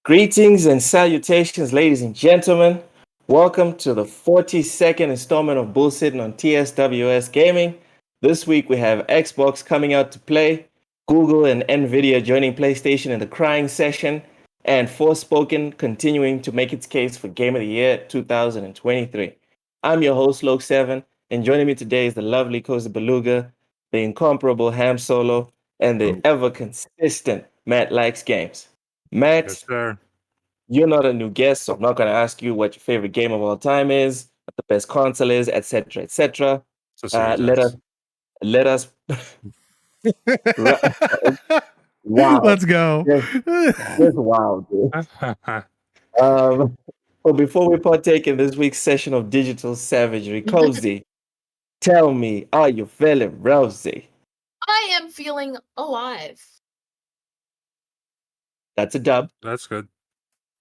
Greetings and salutations, ladies and gentlemen. Welcome to the 42nd installment of Bullsitting on TSWS Gaming. This week we have Xbox coming out to play, Google and Nvidia joining PlayStation in the crying session, and Forspoken continuing to make its case for Game of the Year 2023. I'm your host, Loke7, and joining me today is the lovely Cozy Beluga, the incomparable Ham Solo, and the ever consistent Matt Likes Games. Matt, Yes, sir. you're not a new guest, so I'm not going to ask you what your favorite game of all time is, what the best console is, etc., etc. So Series Let us, X. let us. Wow, Let's go. just wow, dude. But before we partake in this week's session of digital savagery, Cozy, tell me, are you feeling rosy? I am feeling alive. That's a dub. That's good.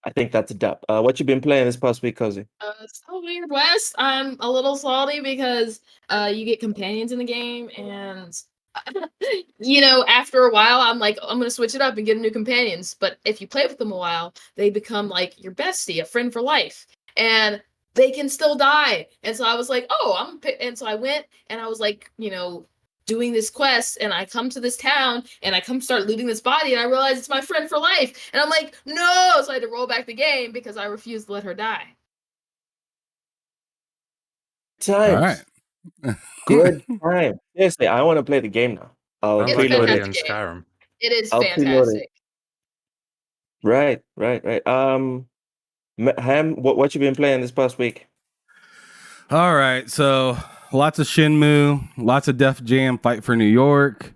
I think that's a dub. What you been playing this past week, Cozy? So Weird West, I'm a little salty because you get companions in the game, and after a while, I'm like, I'm gonna switch it up and get new companions. But if you play with them a while, they become like your bestie, a friend for life, and they can still die. And so I was like, oh, and so I went and I was like, doing this quest, and I come to this town and I come start looting this body, and I realize it's my friend for life, and I'm like, no! So I had to roll back the game because I refused to let her die. Times. All right. Good time. Seriously, I want to play the game now. I'll It's preload fantastic it. in game. Skyrim. It is I'll preload it. fantastic. Right. Ham, what you been playing this past week? All right. So lots of Shenmue, lots of Def Jam, Fight for New York.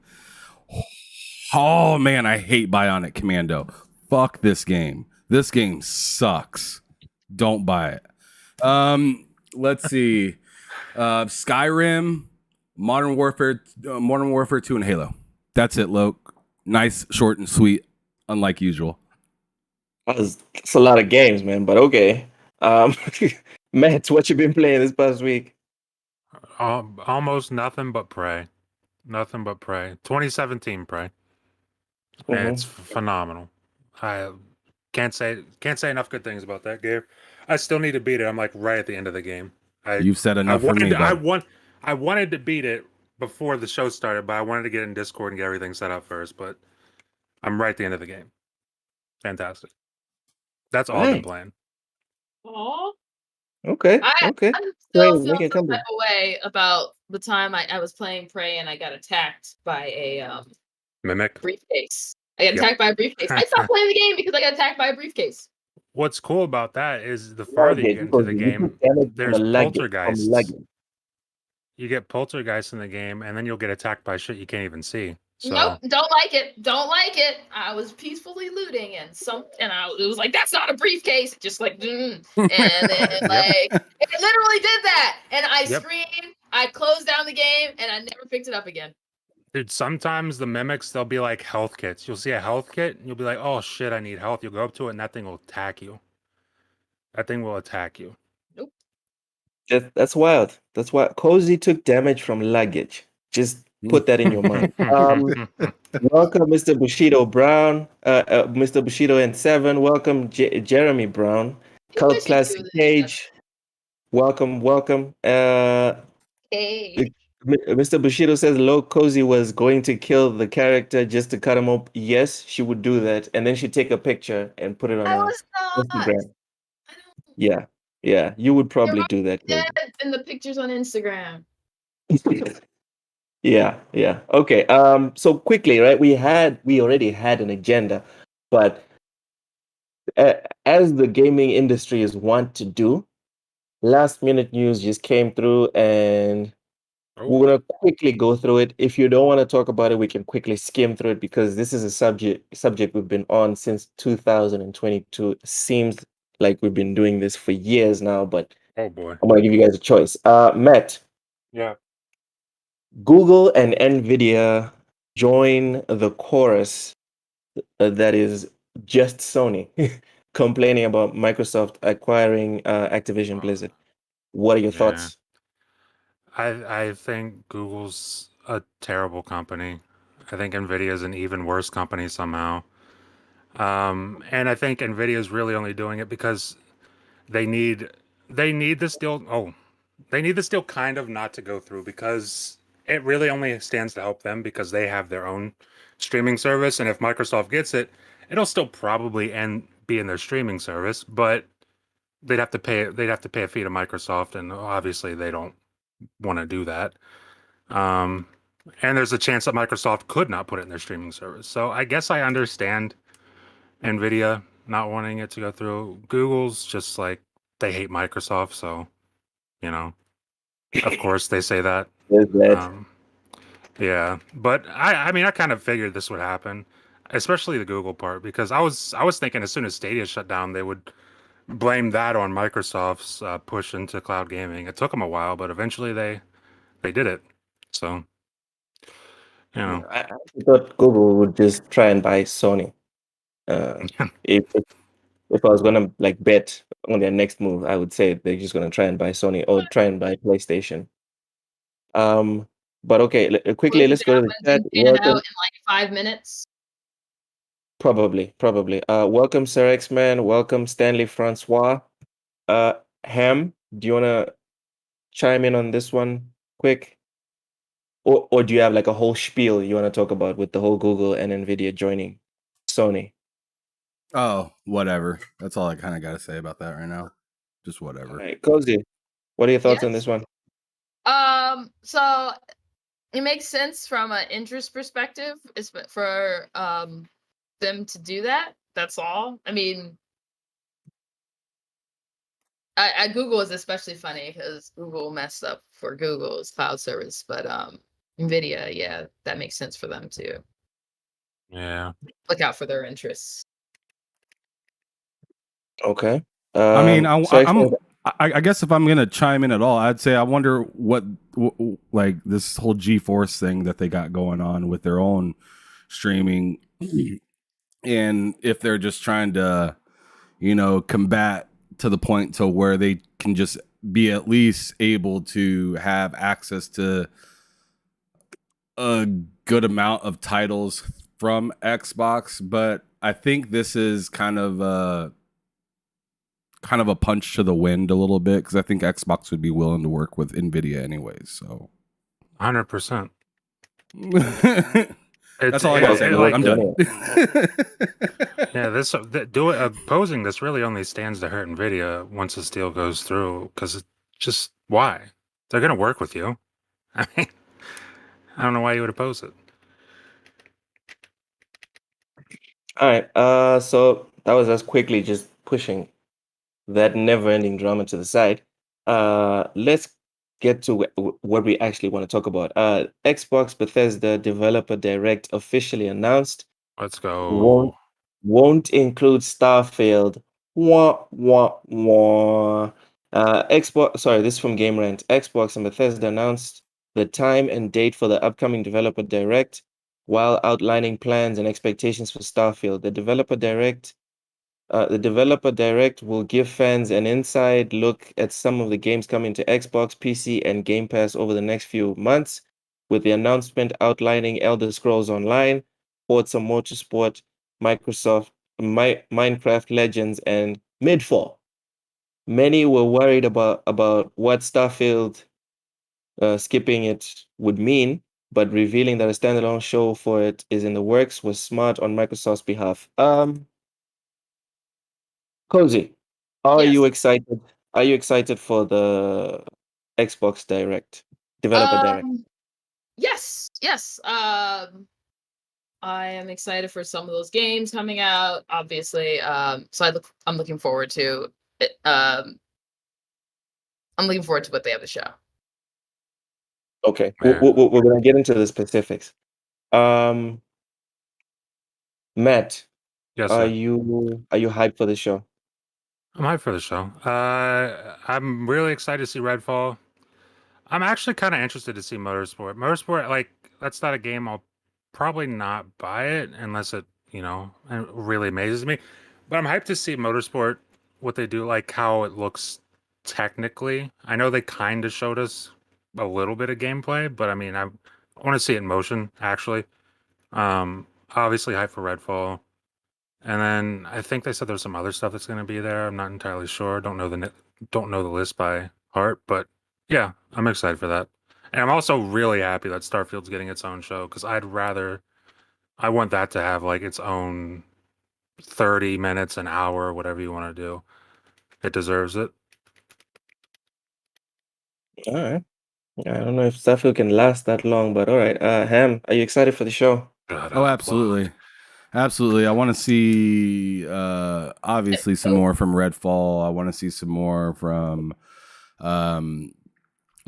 Oh man, I hate Bionic Commando. Fuck this game. This game sucks. Don't buy it. Let's see. Skyrim, Modern Warfare 2, and Halo. That's it, Loke. Nice, short, and sweet, unlike usual. It's a lot of games, man, but okay. Matt, what you been playing this past week? Almost nothing but Prey. Nothing but Prey. 2017 Prey. And it's phenomenal. I can't say enough good things about that game. I still need to beat it. I'm like right at the end of the game. You've said enough for me. I wanted to beat it before the show started, but I wanted to get in Discord and get everything set up first. But I'm right at the end of the game. Fantastic. That's all I've been playing. Aww. Okay. I'm still feeling some type of way about the time I was playing Prey and I got attacked by a Mimic briefcase. I got attacked by a briefcase. I stopped playing the game because I got attacked by a briefcase. What's cool about that is the further you get into the game, there's poltergeists. You get poltergeists in the game, and then you'll get attacked by shit you can't even see. So. Nope, don't like it. Don't like it. I was peacefully looting, and it was like, that's not a briefcase. Just like, and then like it literally did that, and I screamed. I closed down the game, and I never picked it up again. Dude, sometimes the mimics, they'll be like health kits. You'll see a health kit, and you'll be like, oh shit, I need health. You'll go up to it, and that thing will attack you. That thing will attack you. Nope. That's wild. That's why Cozy took damage from luggage. Just put that in your mind. Welcome, Mr. Bushido Brown. Mr. Bushido and 7. Welcome, Jeremy Brown. Cult Classic Cage. Welcome. Cage. Mr. Bushido says Low Cozy was going to kill the character just to cut him up. Yes, she would do that. And then she'd take a picture and put it on Instagram. Yeah. You would probably do that. And the pictures on Instagram. Yeah. Okay. So quickly, right? We already had an agenda, but as the gaming industry is wont to do, last minute news just came through, and we're gonna quickly go through it. If you don't want to talk about it, we can quickly skim through it because this is a subject we've been on since 2022. It seems like we've been doing this for years now, but oh boy, I'm gonna give you guys a choice. Matt. Yeah. Google and Nvidia join the chorus that is just Sony complaining about Microsoft acquiring Activision Blizzard. What are your thoughts? I think Google's a terrible company. I think Nvidia is an even worse company somehow. And I think Nvidia is really only doing it because they need this deal. Oh, they need this deal kind of not to go through because it really only stands to help them because they have their own streaming service, and if Microsoft gets it, it'll still probably be in their streaming service, but they'd have to pay a fee to Microsoft, and obviously they don't want to do that. And there's a chance that Microsoft could not put it in their streaming service. So I guess I understand Nvidia not wanting it to go through. Google's just like they hate Microsoft, so you know, of course they say that. There's that. Yeah, but I mean I kind of figured this would happen, especially the Google part, because I was thinking as soon as Stadia shut down, they would blame that on Microsoft's push into cloud gaming. It took them a while, but eventually they did it. So, you know, I thought Google would just try and buy Sony. If I was gonna like bet on their next move, I would say they're just gonna try and buy Sony or try and buy PlayStation. But okay, quickly, Close let's it go to down the and chat. get it out in Welcome, like 5 minutes. probably. Welcome, Sir X-Man. Welcome, Stanley Francois. Ham, do you wanna chime in on this one quick? Or do you have like a whole spiel you want to talk about with the whole Google and Nvidia joining Sony? Oh, whatever. That's all I kind of got to say about that right now. Just whatever. All right, Cozy, what are your thoughts on Yes. this one? So it makes sense from an interest perspective is for them to do that. That's all. I mean, I Google is especially funny because Google messed up for Google's cloud service, but Nvidia, yeah, that makes sense for them to yeah. look out for their interests. Okay. I mean, so I guess if I'm gonna chime in at all, I'd say I wonder what like this whole GeForce thing that they got going on with their own streaming, and if they're just trying to, combat to the point to where they can just be at least able to have access to a good amount of titles from Xbox. But I think this is kind of a punch to the wind a little bit because I think Xbox would be willing to work with Nvidia anyways. So 100%. That's all I gotta say. I'm done. Yeah, opposing this really only stands to hurt Nvidia once this deal goes through, because just why? They're gonna work with you. I mean, I don't know why you would oppose it. all right. So that was us quickly just pushing that never-ending drama to the side. Let's get to what we actually want to talk about. Xbox Bethesda Developer Direct officially announced. Let's go. Won't include Starfield. Wah wah wah. Xbox. Sorry, this is from Game Rant. Xbox and Bethesda announced the time and date for the upcoming Developer Direct, while outlining plans and expectations for Starfield. The Developer Direct will give fans an inside look at some of the games coming to Xbox, PC, and Game Pass over the next few months, with the announcement outlining Elder Scrolls Online, Forza Motorsport, Minecraft Legends, and Midfall. Many were worried about what Starfield skipping it would mean, but revealing that a standalone show for it is in the works was smart on Microsoft's behalf. Cozy, are Yes. you excited? Are you excited for the Xbox Direct, Developer Direct? Yes. I am excited for some of those games coming out. Obviously, so I'm looking forward to it. I'm looking forward to what they have to show. Okay, Yeah. we're gonna get into the specifics. Matt, Yes, are sir. you hyped for the show? I'm hyped for the show. I'm really excited to see Redfall. I'm actually kind of interested to see Motorsport. Motorsport, like, that's not a game I'll probably not buy it unless it, really amazes me. But I'm hyped to see Motorsport, what they do, like how it looks technically. I know they kind of showed us a little bit of gameplay, but I mean, I want to see it in motion, actually. Obviously hyped for Redfall. And then I think they said there's some other stuff that's going to be there. I'm not entirely sure. Don't know the list by heart, but yeah, I'm excited for that. And I'm also really happy that Starfield's getting its own show because I want that to have like its own 30 minutes, an hour, whatever you want to do. It deserves it. All right. I don't know if Starfield can last that long, but all right. Ham, are you excited for the show? Oh, absolutely. Absolutely. I want to see obviously some more from Redfall. I want to see some more from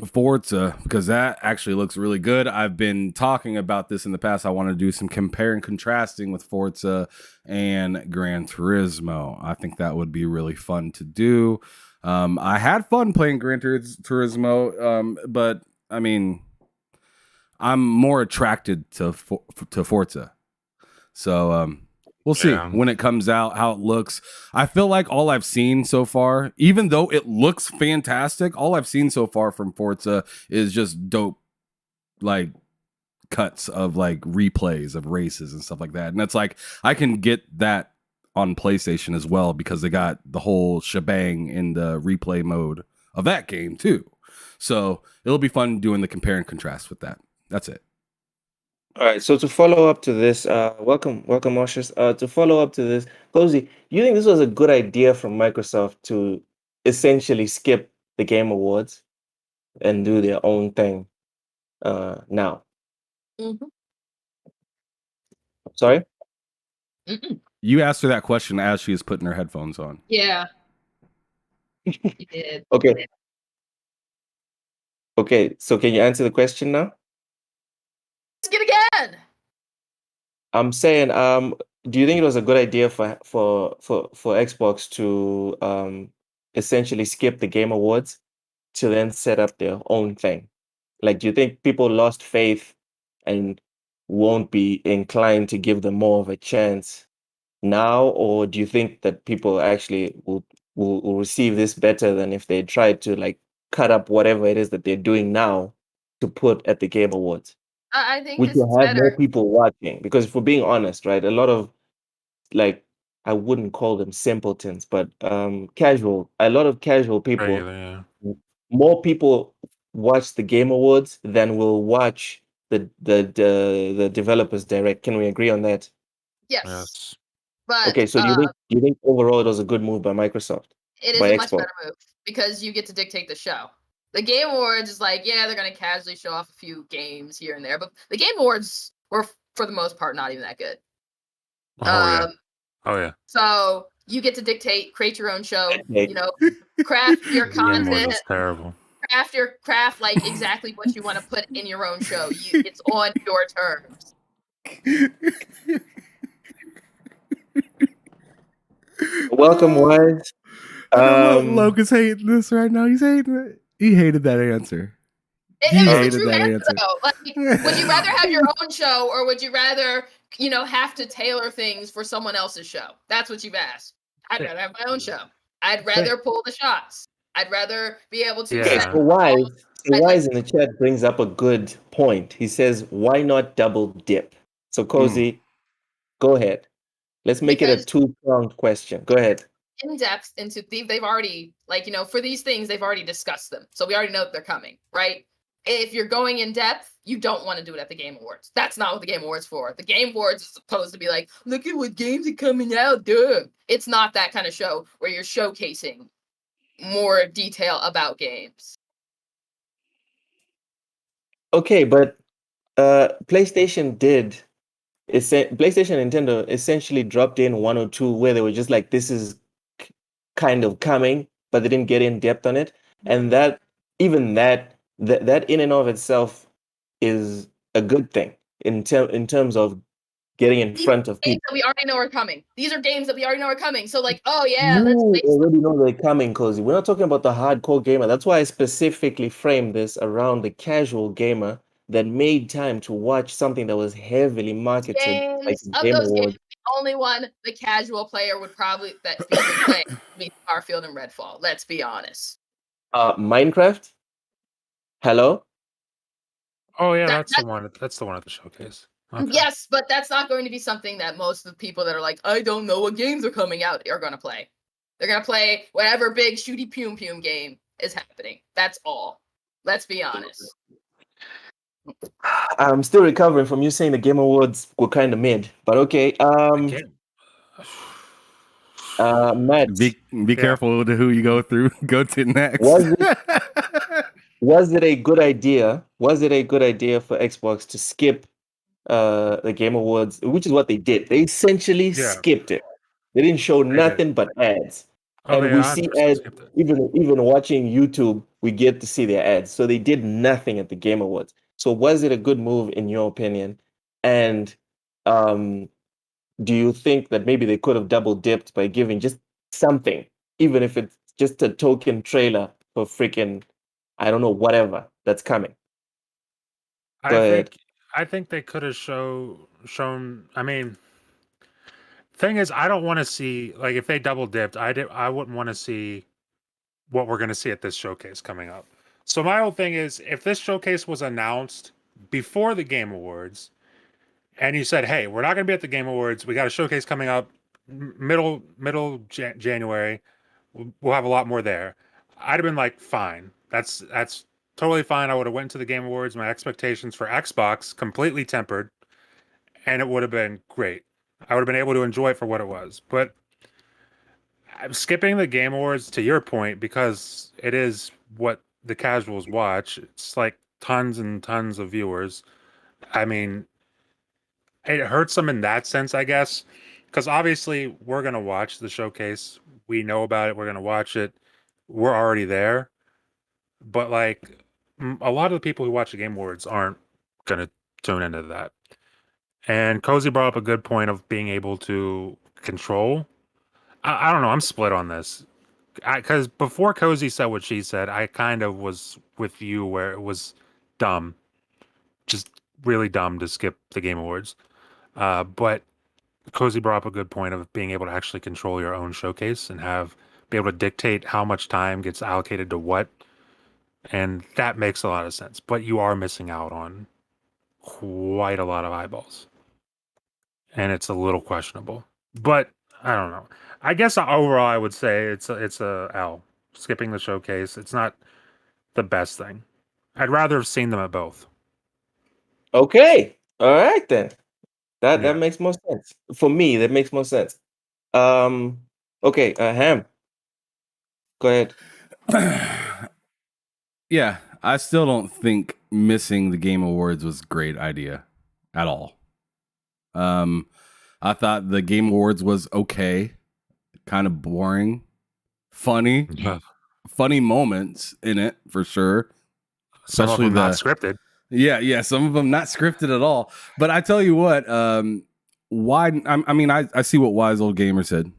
Forza because that actually looks really good. I've been talking about this in the past. I want to do some compare and contrasting with Forza and Gran Turismo. I think that would be really fun to do. I had fun playing Gran Turismo, but I mean, I'm more attracted to Forza. So we'll see when it comes out, how it looks. I feel like all I've seen so far, even though it looks fantastic, all I've seen so far from Forza is just dope, like cuts of like replays of races and stuff like that. And that's like, I can get that on PlayStation as well because they got the whole shebang in the replay mode of that game too. So it'll be fun doing the compare and contrast with that. That's it. All right. So to follow up to this, welcome, Moshus. To follow up to this, Cozy, you think this was a good idea from Microsoft to essentially skip the Game Awards and do their own thing now? Mm-hmm. Sorry? Mm-mm. You asked her that question as she is putting her headphones on. Yeah. You did. Okay. Okay. So can you answer the question now? Ask it again. I'm saying, do you think it was a good idea for Xbox to essentially skip the Game Awards to then set up their own thing? Like, do you think people lost faith and won't be inclined to give them more of a chance now, or do you think that people actually will receive this better than if they tried to like cut up whatever it is that they're doing now to put at the Game Awards? I think Which this is will have more better. people watching, because if we're being honest, right, a lot of like, I wouldn't call them simpletons, but a lot of casual people, Regular, more people watch the Game Awards than will watch the developers direct. Can we agree on that? Yes. yes. But Okay, so do you think overall it was a good move by Microsoft? it is By a much Xbox? better move because you get to dictate the show. The Game Awards is like, yeah, they're going to casually show off a few games here and there, but the Game Awards were, for the most part, not even that good. Oh yeah. So you get to dictate, create your own show, Okay. craft your The Game Awards content, was terrible. craft like exactly what you want to put in your own show. It's on your terms. Welcome, Wise. Locust hating this right now. He's hating it. He hated that answer. It was a true answer, though. Like, would you rather have your own show, or would you rather, have to tailor things for someone else's show? That's what you've asked. I'd rather have my own show. I'd rather pull the shots. I'd rather be able to. Okay, Yeah. so Wise in the chat brings up a good point. He says, "Why not double dip?" So Cozy, go ahead. Let's make it a two-pronged question. Go ahead. In depth into they've already, for these things, they've already discussed them, so we already know that they're coming, right? If you're going in depth, you don't want to do it at the Game Awards. That's not what the Game Awards for. The Game Awards is supposed to be like, look at what games are coming out, duh. It's not that kind of show where you're showcasing more detail about games. Okay, but PlayStation and Nintendo essentially dropped in one or two where they were just like, this is kind of coming, but they didn't get in depth on it. And that in and of itself is a good thing in terms of getting in front of people. That we already know are coming. These are games that we already know are coming. So oh yeah, you already know they're coming, Cozy. We're not talking about the hardcore gamer. That's why I specifically framed this around the casual gamer that made time to watch something that was heavily marketed like games of Game those Awards. games. The only one the casual player would probably play be Starfield and Redfall. Let's be honest. Minecraft. Hello. Oh yeah, that's the one at the showcase. Okay. Yes, but that's not going to be something that most of the people that are like, I don't know what games are coming out, are going to play. They're going to play whatever big shooty pum game is happening. That's all. Let's be honest. I'm still recovering from you saying the Game Awards were kind of mid, but okay. Again. Matt, Be careful to who you go to next. Was it a good idea? Was it a good idea for Xbox to skip the Game Awards, which is what they did? They essentially skipped it. They didn't show nothing but ads. Oh, And we see ads, even watching YouTube, we get to see their ads. So they did nothing at the Game Awards. So was it a good move in your opinion? And do you think that maybe they could have double dipped by giving just something, even if it's just a token trailer for freaking, I don't know, whatever that's coming? I think they could have shown. I mean, thing is, I don't want to see, like, if they double dipped, I wouldn't want to see what we're going to see at this showcase coming up. So my whole thing is, if this showcase was announced before the Game Awards, and you said, "Hey, we're not going to be at the Game Awards. We got a showcase coming up middle January. We'll have a lot more there." I'd have been like, "Fine, that's totally fine." I would have went to the Game Awards. My expectations for Xbox completely tempered, and it would have been great. I would have been able to enjoy it for what it was. But I'm skipping the Game Awards, to your point, because it is what the casuals watch. It's like tons and tons of viewers. I mean, it hurts them in that sense, I guess, because obviously we're going to watch the showcase. We know about it. We're going to watch it. We're already there. But like a lot of the people who watch the Game Awards aren't going to tune into that. And Cozy brought up a good point of being able to control. I don't know. I'm split on this. Because before Cozy said what she said, I kind of was with you where it was dumb. Just really dumb to skip the Game Awards. But Cozy brought up a good point of being able to actually control your own showcase and be able to dictate how much time gets allocated to what. And that makes a lot of sense. But you are missing out on quite a lot of eyeballs. And it's a little questionable. But I don't know. I guess overall I would say it's a L. Skipping the showcase. It's not the best thing. I'd rather have seen them at both. Okay. All right then. That makes more sense. For me, that makes more sense. Okay, Ham. Go ahead. Yeah, I still don't think missing the Game Awards was a great idea at all. I thought the Game Awards was okay, kind of boring, funny, funny moments in it for sure. Some of them not scripted. Yeah, some of them not scripted at all. But I tell you what, why? I mean, I see what Wise Old Gamer said,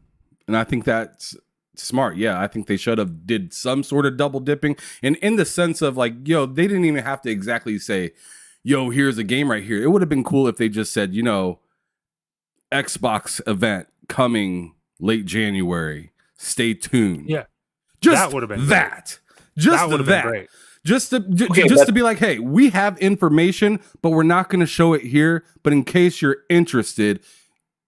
and I think that's smart. Yeah, I think they should have did some sort of double dipping, and in the sense of like, yo, they didn't even have to exactly say, yo, here's a game right here. It would have been cool if they just said, you know, Xbox event coming late January. Stay tuned. Yeah, just that would have been that. Just that would have been great. Just to be like, hey, we have information, but we're not going to show it here. But in case you're interested,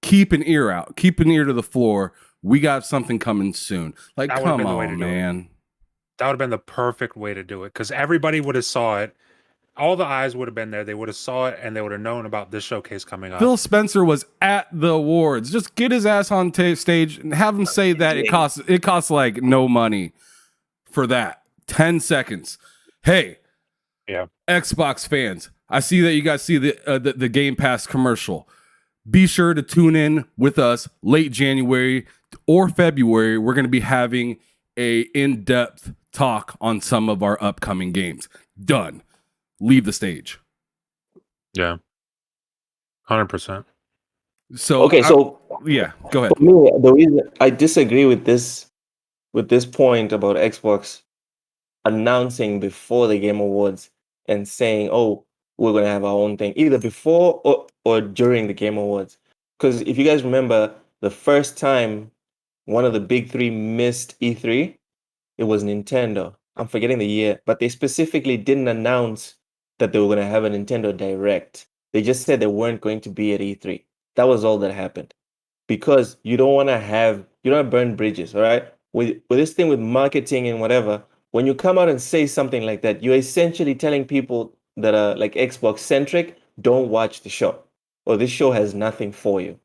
keep an ear out. Keep an ear to the floor. We got something coming soon. Like, come on, man. That would have been the perfect way to do it, because everybody would have saw it. All the eyes would have been there. They would have saw it, and they would have known about this showcase coming up. Phil Spencer was at the awards. Just get his ass on stage and have him say that it costs like no money for that. 10 seconds. Hey, yeah, Xbox fans, I see that you guys see the Game Pass commercial. Be sure to tune in with us late January or February. We're going to be having a in-depth talk on some of our upcoming games. Done. Leave the stage. Yeah, 100%. So okay, go ahead. For me, the reason I disagree with this point about Xbox announcing before the Game Awards and saying, "Oh, we're gonna have our own thing," either before or during the Game Awards. Because if you guys remember, the first time one of the big three missed E3, it was Nintendo. I'm forgetting the year, but they specifically didn't announce that they were gonna have a Nintendo Direct. They just said they weren't going to be at E3. That was all that happened. Because you don't burn bridges, all right? With this thing with marketing and whatever, when you come out and say something like that, you're essentially telling people that are like Xbox centric, don't watch the show, or this show has nothing for you.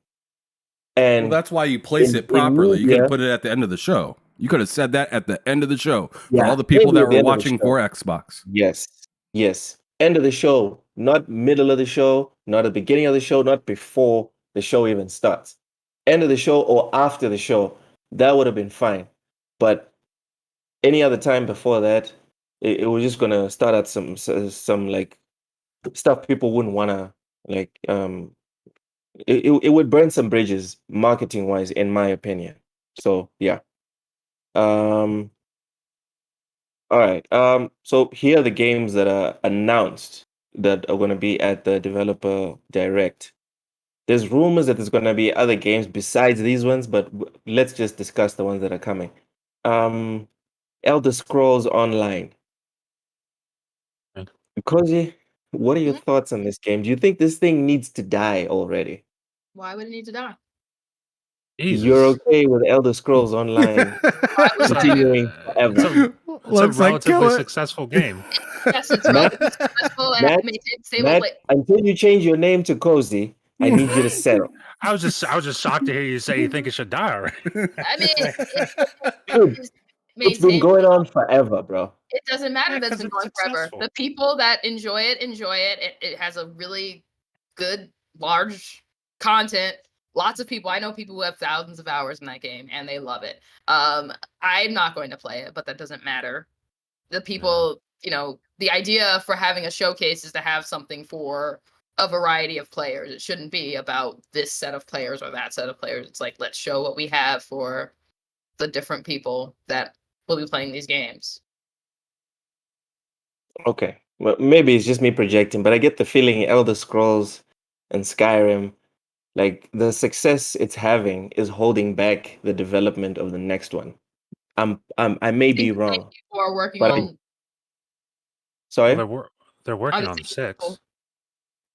And Well, that's why you place it properly. You could have put it at the end of the show. You could have said that at the end of the show for all the people that were watching for Xbox. Yes. End of the show, not middle of the show, not at the beginning of the show, not before the show even starts. End of the show or after the show, that would have been fine. But any other time before that, it was just gonna start at some like stuff people wouldn't wanna like. It would burn some bridges marketing wise, in my opinion. So yeah. All right. So here are the games that are announced that are going to be at the developer direct. There's rumors that there's going to be other games besides these ones, but let's just discuss the ones that are coming. Elder Scrolls Online. Koji, what are your thoughts on this game? Do you think this thing needs to die already? Why would it need to die? Jesus. You're okay with Elder Scrolls Online continuing forever? It's a relatively successful game. Yes, it's relatively successful, and it may take stable. Until you change your name to Cozy, I need you to settle. I was just shocked to hear you say you think it should die already. I mean, Dude, it's been going on forever, bro. It doesn't matter that it's been going forever. The people that enjoy it. It has a really good, large content. Lots of people. I know people who have thousands of hours in that game, and they love it. I'm not going to play it, but that doesn't matter. The people, the idea for having a showcase is to have something for a variety of players. It shouldn't be about this set of players or that set of players. It's like, let's show what we have for the different people that will be playing these games. Okay. Well, maybe it's just me projecting, but I get the feeling Elder Scrolls and Skyrim, like the success it's having is holding back the development of the next one. I may be wrong. People are working on. Sorry, they're working on 6.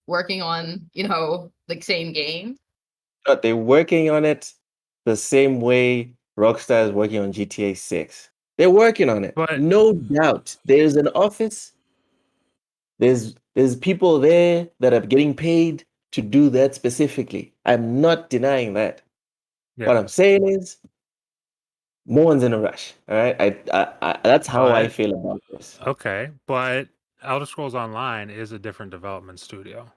Working on, the same game. But they're working on it the same way Rockstar is working on GTA 6. They're working on it, but no doubt. There's an office. There's people there that are getting paid to do that specifically. I'm not denying that. Yeah. What I'm saying is, no one's in a rush. All right, I that's how I feel about this. Okay, but Elder Scrolls Online is a different development studio.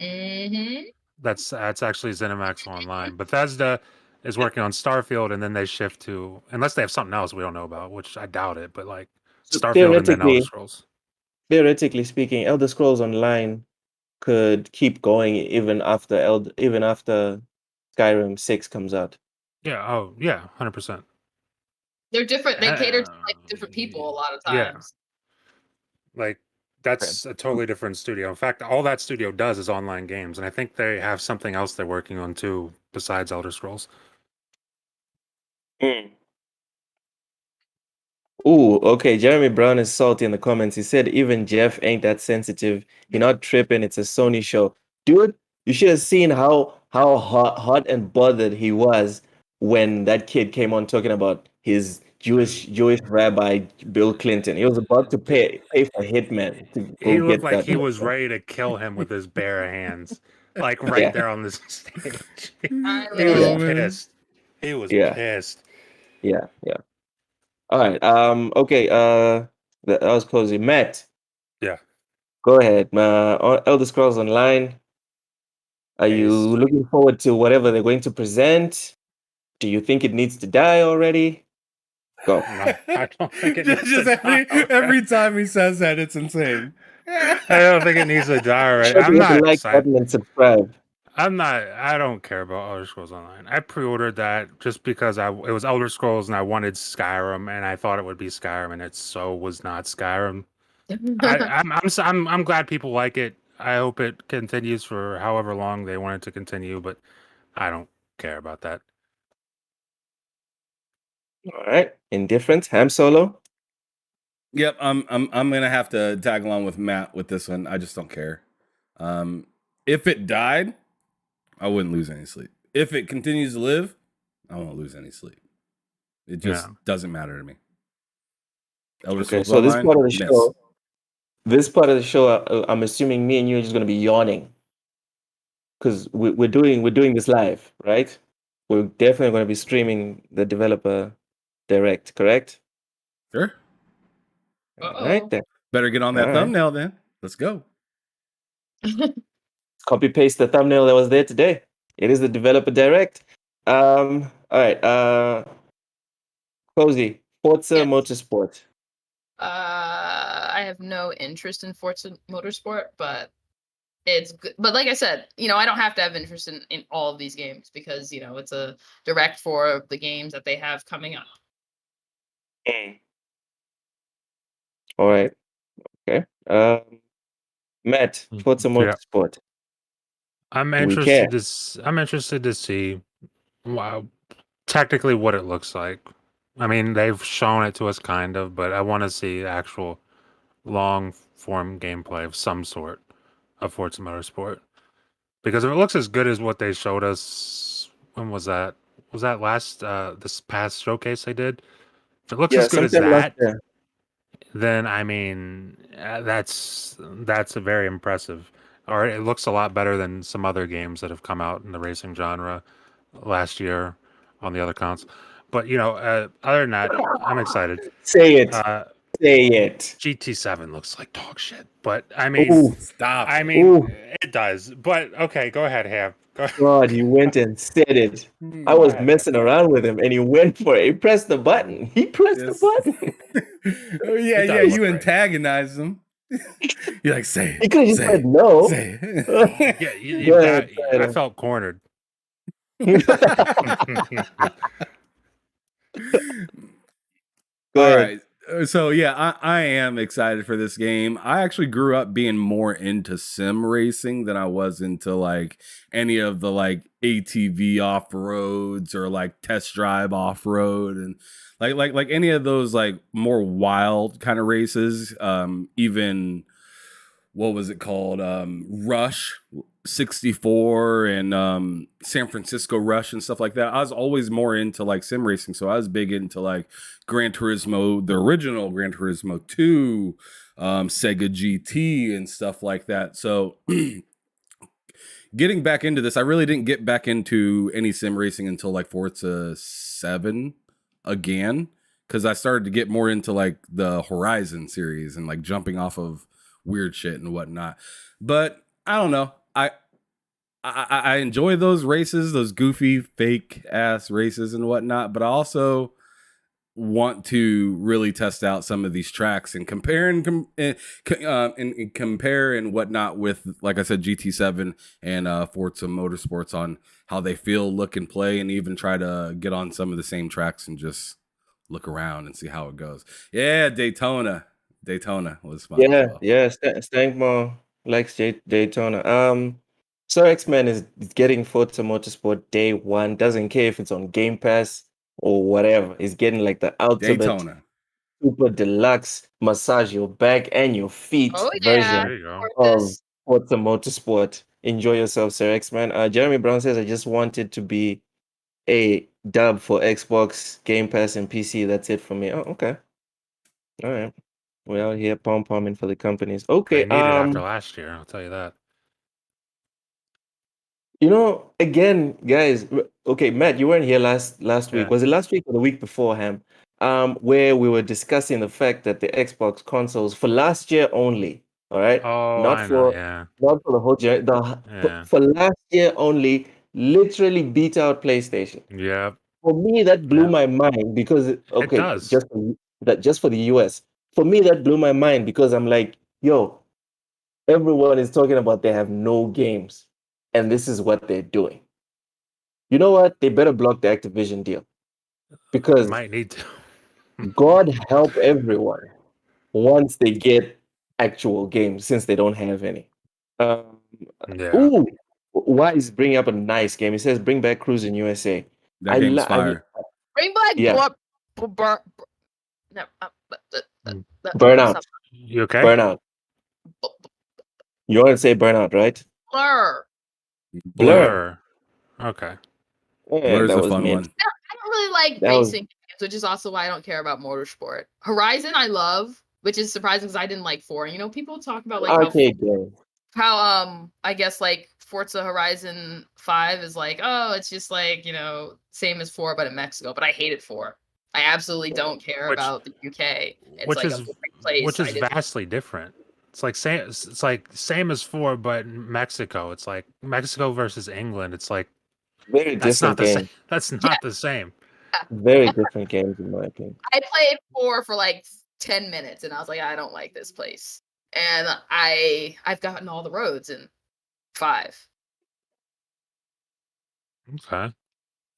Mm-hmm. That's actually ZeniMax Online. Bethesda is working on Starfield, and then they shift to, unless they have something else we don't know about, which I doubt it, but like Starfield and then Elder Scrolls. Theoretically speaking, Elder Scrolls Online could keep going even after Skyrim 6 comes out. Yeah. Oh, yeah. 100%. They're different. They cater to different people a lot of times. Yeah. Like that's a totally different studio. In fact, all that studio does is online games, and I think they have something else they're working on too besides Elder Scrolls. Ooh, okay. Jeremy Brown is salty in the comments. He said even Jeff ain't that sensitive. You're not tripping. It's a Sony show. Dude, you should have seen how hot and bothered he was when that kid came on talking about his Jewish rabbi Bill Clinton. He was about to pay for Hitman. He looked like he was ready to kill him with his bare hands, like there on the stage. He was pissed. He was pissed. Yeah. All right. Okay. That was Cozy. Matt. Yeah. Go ahead. Elder Scrolls Online. Are you looking forward to whatever they're going to present? Do you think it needs to die already? Go. No, I don't think it needs to die. Every time he says that, it's insane. I don't think it needs to die already. I'm not excited. Button and subscribe. I don't care about Elder Scrolls Online. I pre-ordered that just because it was Elder Scrolls and I wanted Skyrim and I thought it would be Skyrim and it so was not Skyrim. I'm glad people like it. I hope it continues for however long they want it to continue, but I don't care about that. All right. Indifferent. Ham Solo. Yep, I'm gonna have to tag along with Matt with this one. I just don't care. If it died, I wouldn't lose any sleep. If it continues to live, I won't lose any sleep. It just doesn't matter to me. Elder Okay, Scrolls so this Online, part of the miss. show, I'm assuming me and you are just going to be yawning because we're doing this live, right? We're definitely going to be streaming the developer direct, correct? Sure. All right then. Better get on that All right. thumbnail then. Let's go. Copy paste the thumbnail that was there today. It is the developer direct. All right. Cozy, Forza Yes. Motorsport. I have no interest in Forza Motorsport, but it's good. But like I said, I don't have to have interest in all of these games because, it's a direct for the games that they have coming up. All right. Okay. Matt, Forza Motorsport. I'm Do we care? interested to see technically what it looks like. I mean, they've shown it to us kind of, but I want to see actual long form gameplay of some sort of Forza Motorsport. Because if it looks as good as what they showed us, when was that? Was that this past showcase they did? If it looks as good as sometime last that, year. then I mean, that's very impressive. Or it looks a lot better than some other games that have come out in the racing genre last year on the other consoles. But other than that, I'm excited. Say it. Say it. GT7 looks like dog shit, but I mean, Ooh, stop. It does. But okay, go ahead, Ham. God, you went and said it. I was messing around with him, and he went for it. He pressed the button. The button. Yeah. You antagonized him. You're like, say it. He could have just said no. Say it. Go ahead, I felt cornered. All right. So yeah, I am excited for this game. I actually grew up being more into sim racing than I was into like any of the like ATV off roads or like test drive off road and like any of those like more wild kind of races. Even what was it called? Rush 64 and San Francisco Rush and stuff like that. I was always more into like sim racing, so I was big into like Gran Turismo, the original Gran Turismo 2, Sega GT and stuff like that. So getting back into this, I really didn't get back into any sim racing until like Forza 7 again, because I started to get more into like the Horizon series and like jumping off of weird shit and whatnot. But I don't know. I enjoy those races, those goofy fake ass races and whatnot, but I also want to really test out some of these tracks and compare and compare and whatnot with, like I said, GT7 and Forza Motorsports on how they feel, look, and play, and even try to get on some of the same tracks and just look around and see how it goes. Yeah, Daytona was fun. Yeah. Stankmore likes Daytona. Sir X-Men is getting Forza Motorsport day one. Doesn't care if it's on Game Pass or whatever. He's getting like the ultimate Daytona super deluxe massage your back and your feet version of Forza Motorsport. Enjoy yourself, Sir X-Men. Jeremy Brown says, I just wanted to be a dub for Xbox, Game Pass, and PC. That's it for me. Oh, okay. All right. We're out here pom-pomming for the companies. Okay. They need it after last year, I'll tell you that. Again, guys. Okay, Matt, you weren't here last week. Was it last week or the week before, Ham? Where we were discussing the fact that the Xbox consoles for last year only. All right. Oh, not for the whole year. For last year only, literally beat out PlayStation. Yeah. For me, that blew my mind because it does. just for the US. For me, that blew my mind because I'm like, yo, everyone is talking about they have no games, and this is what they're doing. You know what? They better block the Activision deal because might need to. God help everyone once they get actual games, since they don't have any. Ooh, Wise bringing up a nice game. He says, "Bring back Cruising USA." That game's fire. Bring back Burnout. You okay? Burnout. You want to say Burnout, right? Blur. Blur. Okay. Yeah, Blur's that a was fun mid. one. I don't really like That was- racing games, which is also why I don't care about motorsport. Horizon I love, which is surprising because I didn't like 4. You know, people talk about like Arcade game. how I guess like Forza Horizon 5 is like, oh, it's just like, you know, same as 4 but in Mexico, but I hated 4. I absolutely don't care about the UK. It's which like is a great place. which is vastly different. It's like same as 4, but in Mexico. It's like Mexico versus England. It's like Very that's not different the same. game. That's not the same. Very different games in my opinion. I played 4 for like 10 minutes and I was like, I don't like this place. And I've gotten all the roads in 5. Okay.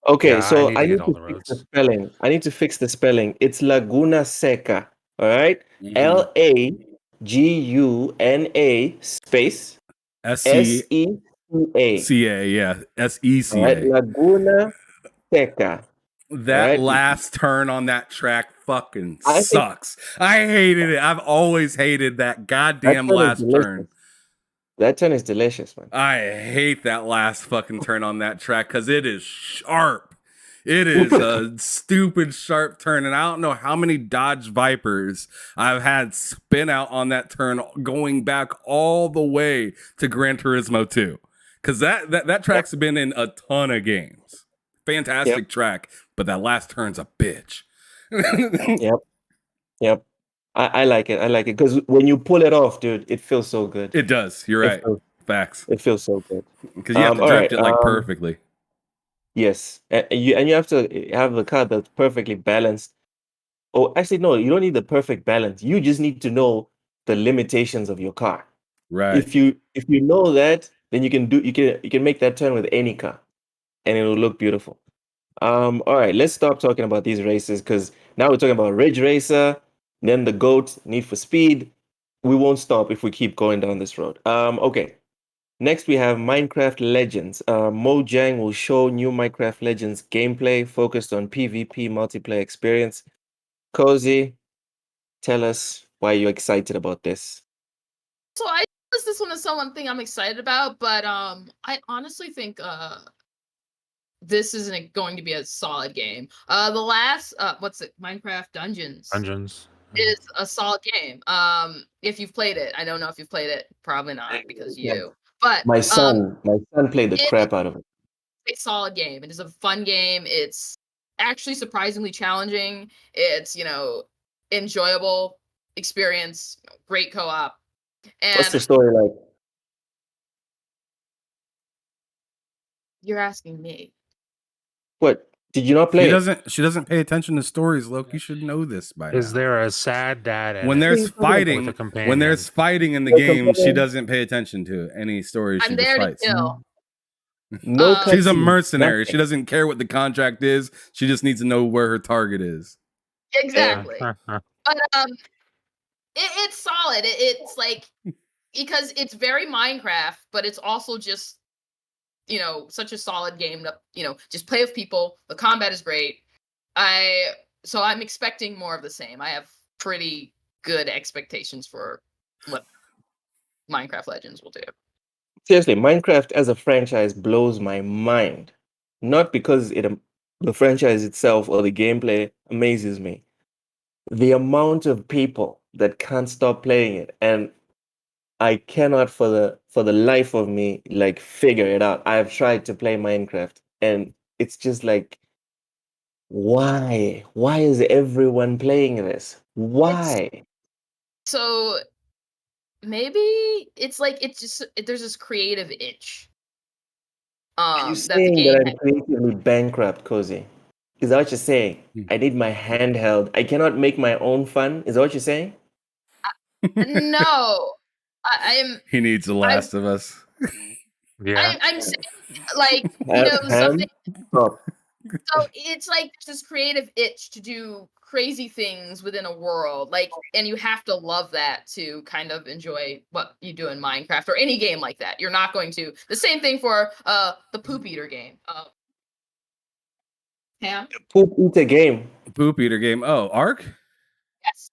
Okay, Yeah, I so need I to get need all to the fix the roads. spelling. I need to fix the spelling. It's Laguna Seca. All right. Mhm. Laguna space SECA. SECA, yeah. All right. SECA. Laguna Seca. All That right. last turn on that track fucking I think sucks. I hated it. I've always hated that that goddamn turn is last delicious. turn. That turn is delicious, man. I hate that last fucking turn on that track because it is sharp. It is a stupid sharp turn, and I don't know how many Dodge Vipers I've had spin out on that turn going back all the way to Gran Turismo 2. Because that track's been in a ton of games. Fantastic track, but that last turn's a bitch. Yep. Yep. I like it. I like it because when you pull it off, dude, it feels so good. It does. You're It right. feels, Facts. it feels so good. Because you have to All drift right. it like perfectly. Yes, and you have to have a car that's perfectly balanced. Oh, actually, no, you don't need the perfect balance. You just need to know the limitations of your car. Right. If you know that, then you can make that turn with any car, and it will look beautiful. All right, let's stop talking about these races because now we're talking about Ridge Racer, then the GOAT, Need for Speed. We won't stop if we keep going down this road. Okay. Next, we have Minecraft Legends. Mojang will show new Minecraft Legends gameplay focused on PvP multiplayer experience. Cozy, tell us why you're excited about this. So I guess this one is something I'm excited about, but I honestly think this isn't going to be a solid game. The last Minecraft Dungeons Dungeons. is a solid game. If you've played it, I don't know if you've played it, probably not because you. But My son played the crap out of it. It's a solid game. It is a fun game. It's actually surprisingly challenging. It's, enjoyable experience, great co-op. What's the And story like? you're asking me. What? Did you not play it? She doesn't pay attention to stories, Loki. You should know this by now. Is there a sad dad in when it there's with a fighting companion? when there's fighting in the game, she doesn't pay attention to any stories. She I'm just there to fights. kill. No She's a cutscenes, mercenary. nothing. She doesn't care what the contract is. She just needs to know where her target is. Exactly. But it's solid. It's like because it's very Minecraft, but it's also just such a solid game to just play with people. The combat is great. So I'm expecting more of the same. I have pretty good expectations for what Minecraft Legends will do. Seriously, Minecraft as a franchise blows my mind. Not because the franchise itself or the gameplay amazes me. The amount of people that can't stop playing it, and I cannot for the life of me like figure it out. I've tried to play Minecraft, and it's just like, why? Why is everyone playing this? Why? So maybe it's like there's this creative itch. Are you That the saying game that I'm creatively bankrupt, Cozy? Is that what you're saying? I need my handheld. I cannot make my own fun. Is that what you're saying? no, I am. He needs The Last of Us. Yeah. I'm saying like Ham? something. Stop. So it's like there's this creative itch to do crazy things within a world, and you have to love that to kind of enjoy what you do in Minecraft or any game like that. You're not going to. The same thing for the Poop Eater game. Ham? Poop eater game. Poop eater game. Oh, Ark? Yes.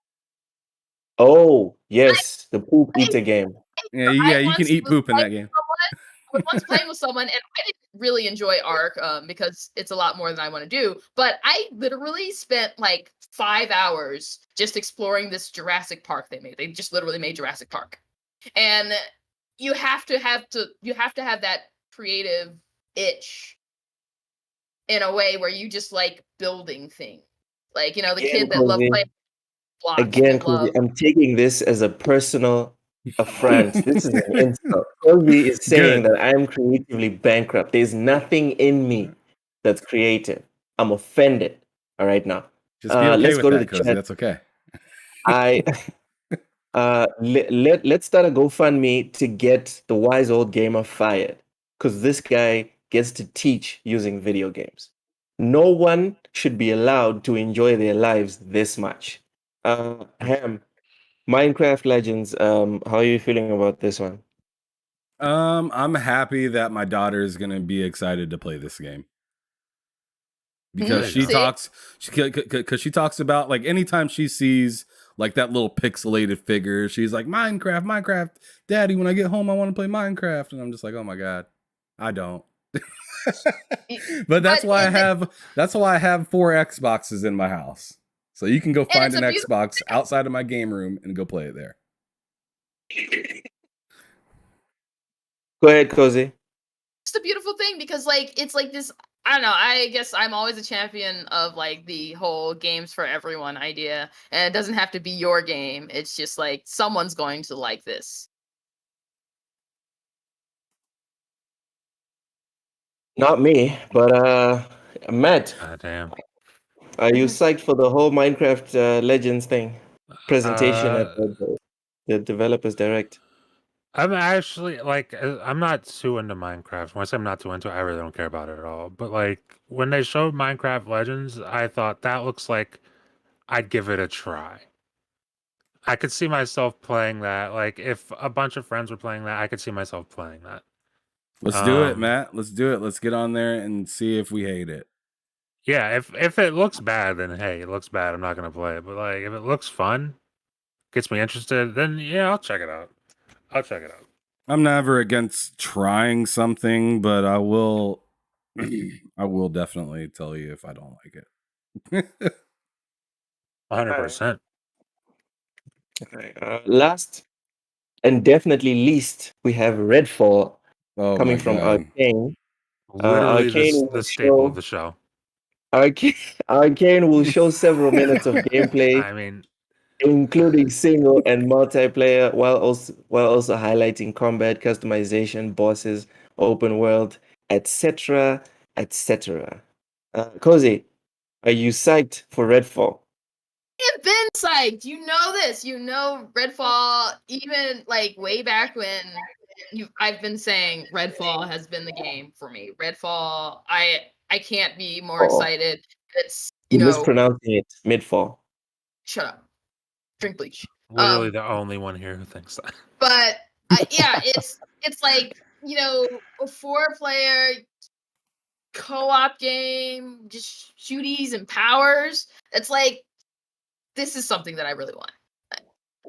Oh, yes, the poop eater game. Yeah, you can once eat was poop in like that game. someone was once playing with someone, and I didn't really enjoy Ark because it's a lot more than I want to do. But I literally spent like 5 hours just exploring this Jurassic Park they made. They just literally made Jurassic Park, and you have to have that creative itch in a way where you just like building things, like the kid that loved playing blocks. Again, I'm taking this as a personal affront. This is an insult. Kobe is saying that I'm creatively bankrupt. There's nothing in me that's creative. I'm offended. All right, now. Just be okay let's with go to that, the Cozy. chat. That's okay. Let's start a GoFundMe to get the wise old gamer fired, because this guy gets to teach using video games. No one should be allowed to enjoy their lives this much. Ham, Minecraft Legends, how are you feeling about this one? I'm happy that my daughter is gonna be excited to play this game because she talks about, like, anytime she sees like that little pixelated figure, she's like, Minecraft, Daddy, when I get home I want to play Minecraft, and I'm just like, oh my god, I don't. But that's why I have 4 Xboxes in my house, so you can go find an Xbox outside of my game room and go play it there. Go ahead, Cozy. It's a beautiful thing because it's like this. I don't know. I guess I'm always a champion of like the whole games for everyone idea, and it doesn't have to be your game. It's just like someone's going to like this. Not me, but Matt. Damn. Are you psyched for the whole Minecraft Legends thing presentation at the Developers Direct? I'm actually I'm not too into Minecraft. When I say I'm not too into it, I really don't care about it at all. But like when they showed Minecraft Legends, I thought that looks like I'd give it a try. I could see myself playing that. Like if a bunch of friends were playing that, I could see myself playing that. Let's do it, Matt. Let's do it. Let's get on there and see if we hate it. Yeah, if it looks bad, then hey, it looks bad. I'm not gonna play it. But like if it looks fun, gets me interested, then yeah, I'll check it out. I'm never against trying something, but I will definitely tell you if I don't like it. 100%. Last and definitely least, we have Redfall coming from Arcane. Literally the staple of the show. Arcane will show several minutes of gameplay. I mean, including single and multiplayer, while also highlighting combat, customization, bosses, open world, etc., etc. Cozy, are you psyched for Redfall? I've been psyched. You know this. You know Redfall. Even like way back when I've been saying Redfall has been the game for me. Redfall. I can't be more excited. It's You're mispronouncing it. Midfall. Shut up. Drink bleach. Literally the only one here who thinks that. But yeah, it's like a 4-player co-op game, just shooties and powers. It's like this is something that I really want.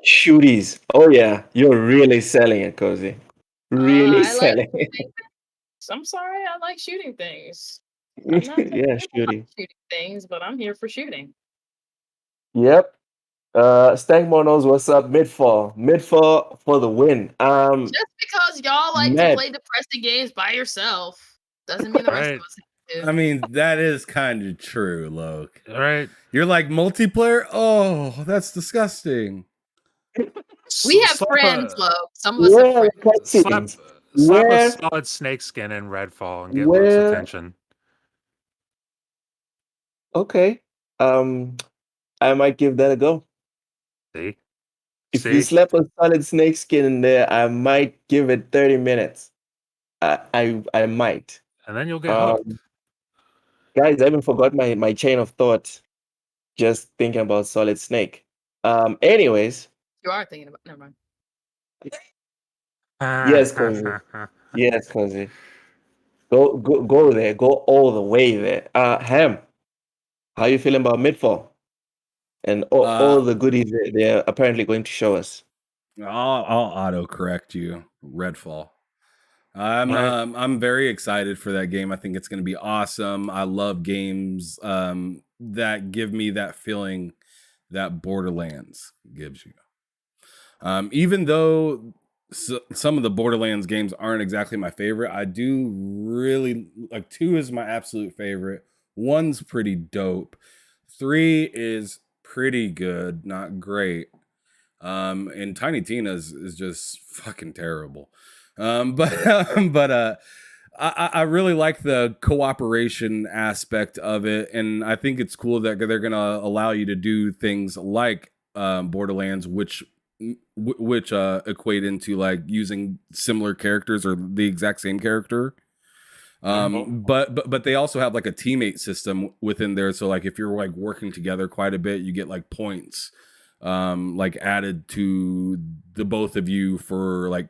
Shooties. Oh yeah, you're really selling it, Cozy. Really selling it. I'm sorry, I like shooting things. Yeah, shooting things, but I'm here for shooting. Yep. Stankmore knows what's up. Midfall for the win. Just because y'all like to play depressing games by yourself doesn't mean the rest of us do. I mean, that is kind of true, Loke. Right? You're like, multiplayer? Oh, that's disgusting. We have friends, Loke. Some of us have friends. Slap a solid snake skin in Redfall and get Luke's attention. Okay. I might give that a go. See? If you slap a solid snake skin in there, I might give it 30 minutes. I might. And then you'll get hooked. Guys, I even forgot my chain of thought just thinking about Solid Snake. Anyways. You are thinking about... Never mind. Yes, Cozy. Yes, Cozy. Go there. Go all the way there. Ham, how you feeling about Midfall? And all the goodies they're apparently going to show us. I'll auto correct you. Redfall. I'm very excited for that game. I think it's going to be awesome. I love games that give me that feeling that Borderlands gives you. Even though some of the Borderlands games aren't exactly my favorite, I do really like 2 is my absolute favorite. 1's pretty dope. 3 is pretty good, not great. And Tiny Tina's is just fucking terrible. I really like the cooperation aspect of it, and I think it's cool that they're gonna allow you to do things like Borderlands, which equate into like using similar characters or the exact same character. But they also have like a teammate system within there. So like if you're like working together quite a bit, you get like points like added to the both of you for like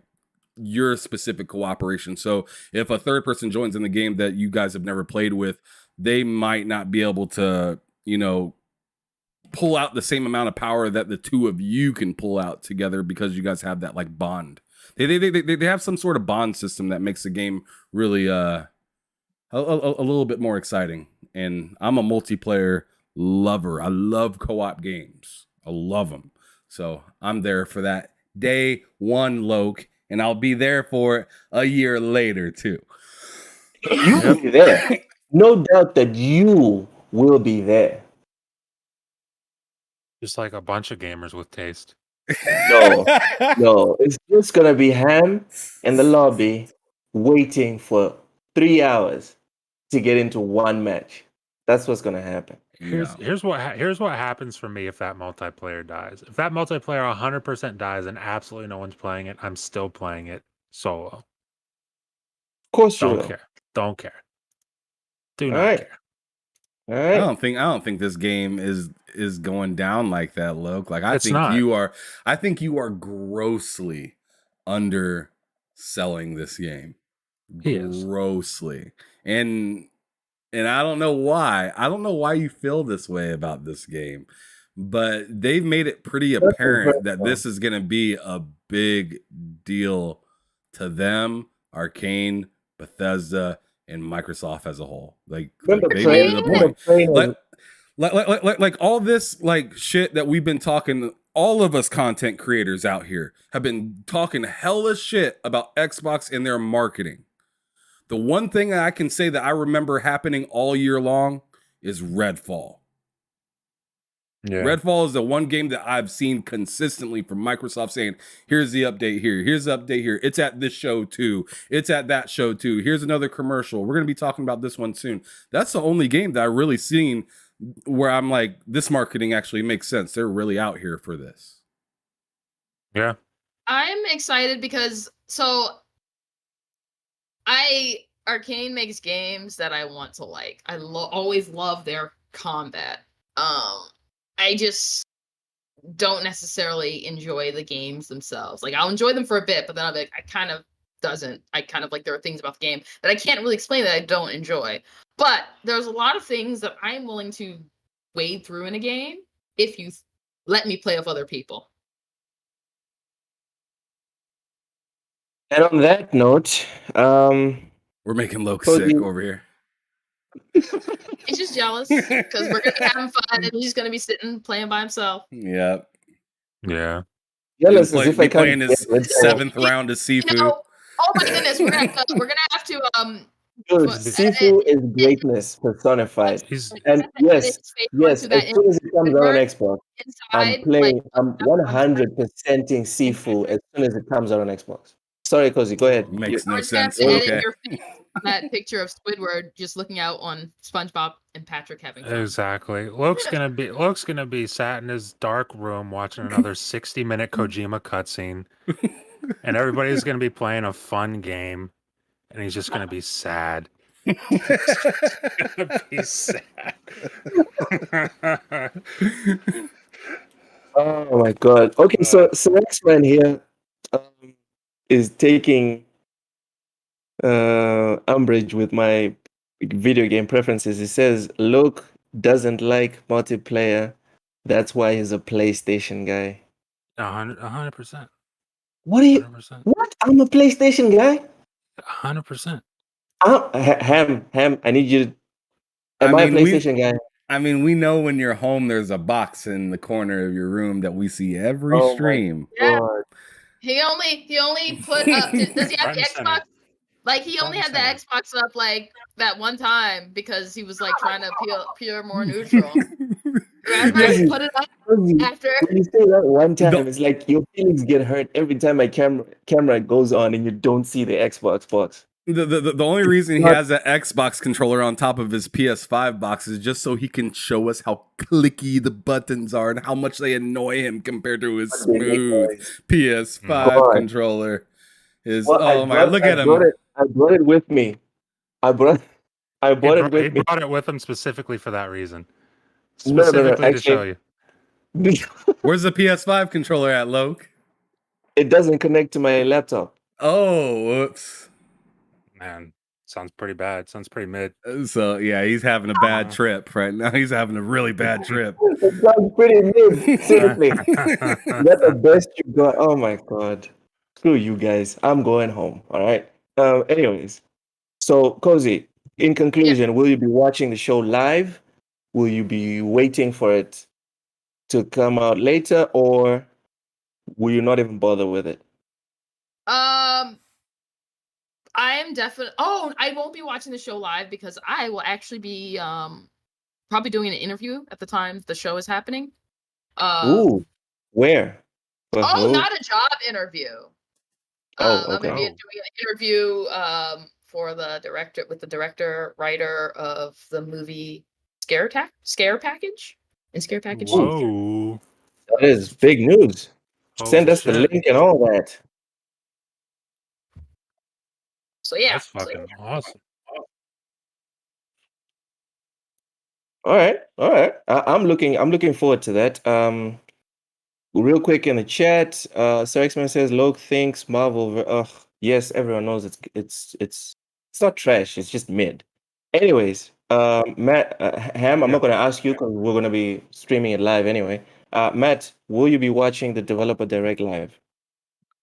your specific cooperation. So if a third person joins in the game that you guys have never played with, they might not be able to, you know, pull out the same amount of power that the two of you can pull out together because you guys have that like bond. They have some sort of bond system that makes the game really a little bit more exciting. And I'm a multiplayer lover. I love co-op games. I love them. So I'm there for that day one, Loke, and I'll be there for it a year later too. You will be there. No doubt that you will be there. Just like a bunch of gamers with taste. No, it's just gonna be Ham in the lobby waiting for 3 hours to get into one match. That's what's gonna happen. Here's what happens for me if that multiplayer dies. If that multiplayer 100% dies and absolutely no one's playing it, I'm still playing it solo. Of course you Don't will. care. Don't care. Do All not right. care. All right. I don't think this game is going down like that, Loke. Like I It's think not. you are grossly underselling this game. He is. Grossly. And I don't know why. I don't know why you feel this way about this game. But they've made it pretty apparent that this is going to be a big deal to them, Arcane, Bethesda, and Microsoft as a whole. Like they made it a point. Like all this like shit that we've been talking, all of us content creators out here have been talking hella shit about Xbox and their marketing. The one thing that I can say that I remember happening all year long is Redfall. Yeah. Redfall is the one game that I've seen consistently from Microsoft saying, here's the update here, here's the update here, it's at this show too, it's at that show too, here's another commercial, we're going to be talking about this one soon. That's the only game that I really seen where I'm like, this marketing actually makes sense. They're really out here for this. Yeah. I'm excited because Arcane makes games that I want to like. I always love their combat. I just don't necessarily enjoy the games themselves. Like I'll enjoy them for a bit, but then I'll be like, I kind of like there are things about the game that I can't really explain that I don't enjoy. But there's a lot of things that I'm willing to wade through in a game if you let me play with other people. And on that note, we're making Loke sick over here. He's just jealous because we're gonna be having fun and he's gonna be sitting playing by himself. Yep. Yeah. Jealous as if I playing his 7th round of Sifu. Oh my goodness, we're gonna have to Dude, Sifu is greatness personified. And yes, as soon as it comes out on Xbox, I'm 100%ing Sifu as soon as it comes out on Xbox. Sorry, Cozy, go ahead. Makes no sense. Okay. That picture of Squidward just looking out on SpongeBob and Patrick having fun. Exactly. Loke's gonna be sat in his dark room watching another 60-minute Kojima cutscene, and everybody's gonna be playing a fun game, and he's just gonna be sad. He's gonna be sad. Oh my god. Okay, so X-Man here is taking umbrage with my video game preferences. He says Luke doesn't like multiplayer. That's why he's a PlayStation guy. 100%. What are you? 100%. What? I'm a PlayStation guy. 100%. Ham, I need you to. Am I a PlayStation guy? We know when you're home, there's a box in the corner of your room that we see every Oh my stream. Yeah. God. He only put up. Does he have Front the and center. Xbox? Like he Front only and had the center. Xbox up like that one time because he was like trying to appear more neutral. Remember, Yes. he put it up after. When you say that one time, The- it's like your feelings get hurt every time my camera goes on and you don't see the Xbox box. The only reason he not- has an Xbox controller on top of his PS5 box is just so he can show us how clicky the buttons are and how much they annoy him compared to his They make smooth noise. PS5 God. controller. Well, Oh my! Look at I brought him. it. I brought it with me. I brought He it with me. brought it with him specifically for that reason. No. Specifically to show Actually, you. Where's the PS5 controller at, Loke? it doesn't connect to my laptop. Oh, whoops. Man, sounds pretty bad. Sounds pretty mid. So yeah, he's having a bad trip right now. He's having a really bad trip. It sounds pretty mid. Seriously, that's the best you got. Oh my God. Screw you guys. I'm going home. All right. Anyways, so Cozy. In conclusion, will you be watching the show live? Will you be waiting for it to come out later, or will you not even bother with it? I am definitely. Oh, I won't be watching the show live because I will actually be probably doing an interview at the time the show is happening. Ooh, where? For Oh, who? not a job interview. Oh, I'm gonna be okay. doing an interview for the director writer of the movie Scare Package and Scare Package. Whoa. That is big news. Holy Send us the shit. link and all that. So yeah, That's fucking awesome. All right. I'm looking forward to that. Real quick in the chat, Sir X-Man says Loke thinks Marvel. Yes, everyone knows it's not trash. It's just mid. Anyways, Matt, Ham, I'm Yeah. not going to ask you because we're going to be streaming it live anyway. Matt, will you be watching the Developer Direct live?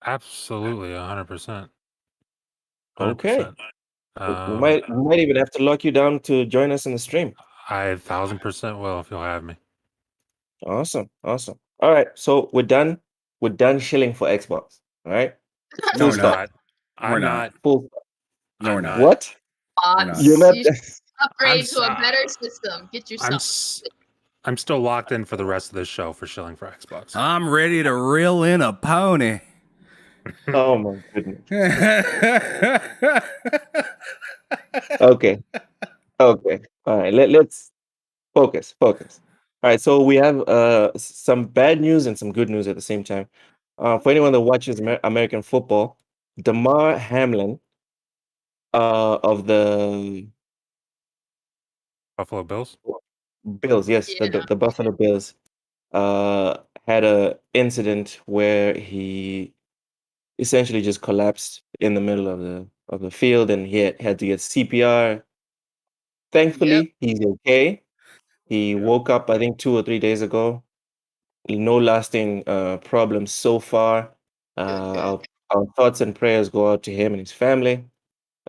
Absolutely, 100%. Okay. 100%. We might even have to lock you down to join us in the stream. I 1000% will if you'll have me. Awesome. All right, so we're done. We're done shilling for Xbox. All right. No, Full we're stop. not. I'm We're not. Full. No, we're I'm not. What? not. You're not. you should upgrade I'm to a s- better system. Get yourself. I'm still locked in for the rest of this show for shilling for Xbox. I'm ready to reel in a pony. Oh my goodness. Okay. All right. Let's focus. All right. So we have some bad news and some good news at the same time. For anyone that watches American football, Damar Hamlin of the Buffalo Bills. Bills, yes, Yeah. the Buffalo Bills, had a incident where he essentially just collapsed in the middle of the field, and he had to get CPR. Thankfully, he's okay. He woke up, I think, 2 or 3 days ago. No lasting problems so far. Our thoughts and prayers go out to him and his family.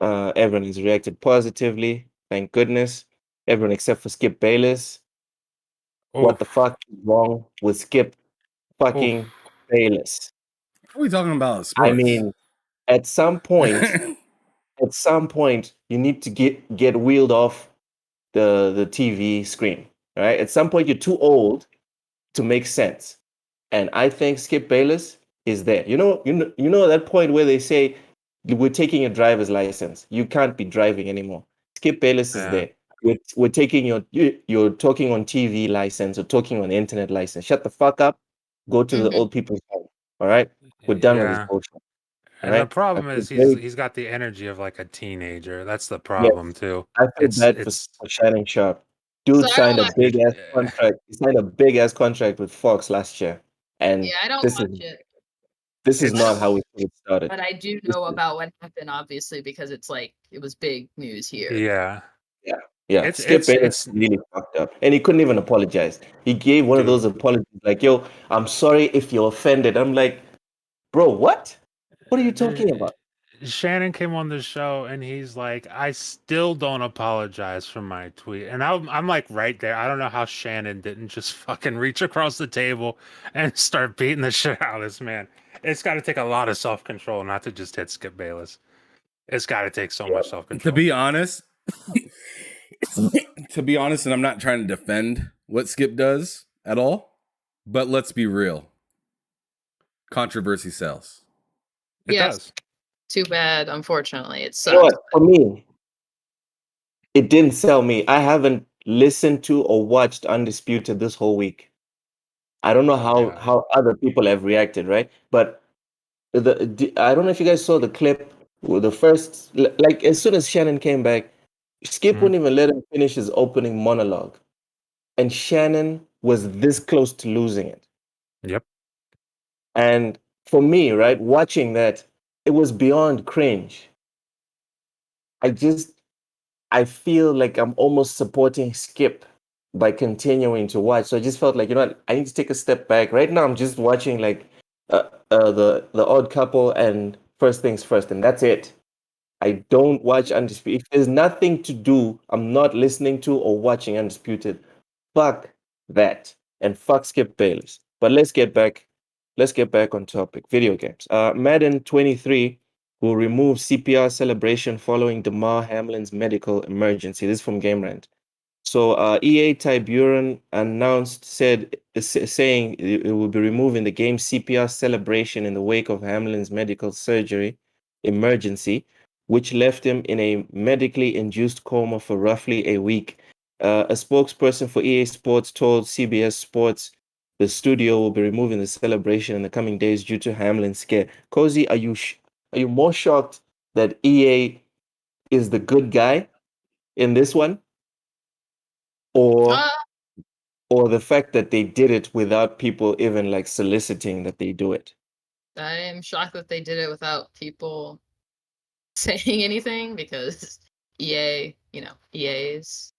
Everyone has reacted positively. Thank goodness. Everyone except for Skip Bayless. What the fuck is wrong with Skip fucking Bayless? What are we talking about? Sports? I mean, at some point, you need to get wheeled off the TV screen. Right? At some point, you're too old to make sense. And I think Skip Bayless is there. You know that point where they say we're taking your driver's license. You can't be driving anymore. Skip Bayless is there. We're taking you're talking on TV license or talking on internet license. Shut the fuck up. Go to the old people's home. All right. We're done with this bullshit. And right? the problem is he's got the energy of like a teenager. That's the problem too. I feel bad for Shining Sharp. Dude signed a big ass contract. He signed a big ass contract with Fox last year. And Yeah, I don't watch it. This is not how we get started. But I do know about what happened, obviously, because it was big news here. Yeah. Skip Bayless really fucked up, and he couldn't even apologize. He gave one of those apologies, like, "Yo, I'm sorry if you're offended." I'm like, "Bro, what? What are you talking about?" Shannon came on the show and he's like, I still don't apologize for my tweet. And I'm like right there. I don't know how Shannon didn't just fucking reach across the table and start beating the shit out of this man. It's got to take a lot of self control not to just hit Skip Bayless. It's got to take so much self To control. be honest, and I'm not trying to defend what Skip does at all, but let's be real. Controversy sells. It Yes. does. Too bad, unfortunately. It You know sucks. what? For me, it didn't sell me. I haven't listened to or watched Undisputed this whole week. I don't know Yeah. how other people have reacted, right? But I don't know if you guys saw the clip. The first, like as soon as Shannon came back, Skip Mhm. wouldn't even let him finish his opening monologue, and Shannon was this close to losing it. Yep. And for me, right, watching that, it was beyond cringe. I feel like I'm almost supporting Skip by continuing to watch. So I just felt like, you know what, I need to take a step back. Right now, I'm just watching like the Odd Couple and First Things First, and that's it. I don't watch Undisputed. If there's nothing to do, I'm not listening to or watching Undisputed. Fuck that, and fuck Skip Bayless. But let's get back. Let's get back on topic. Video games. Madden 23 will remove CPR celebration following Damar Hamlin's medical emergency. This is from Game Rant. So EA Tiburon saying it will be removing the game's CPR celebration in the wake of Hamlin's medical surgery emergency, which left him in a medically induced coma for roughly a week. A spokesperson for EA Sports told CBS Sports the studio will be removing the celebration in the coming days due to Hamlin's scare. Cozy, are you more shocked that EA is the good guy in this one, or Uh, or the fact that they did it without people even like soliciting that they do it? I am shocked that they did it without people saying anything because EA, EA's.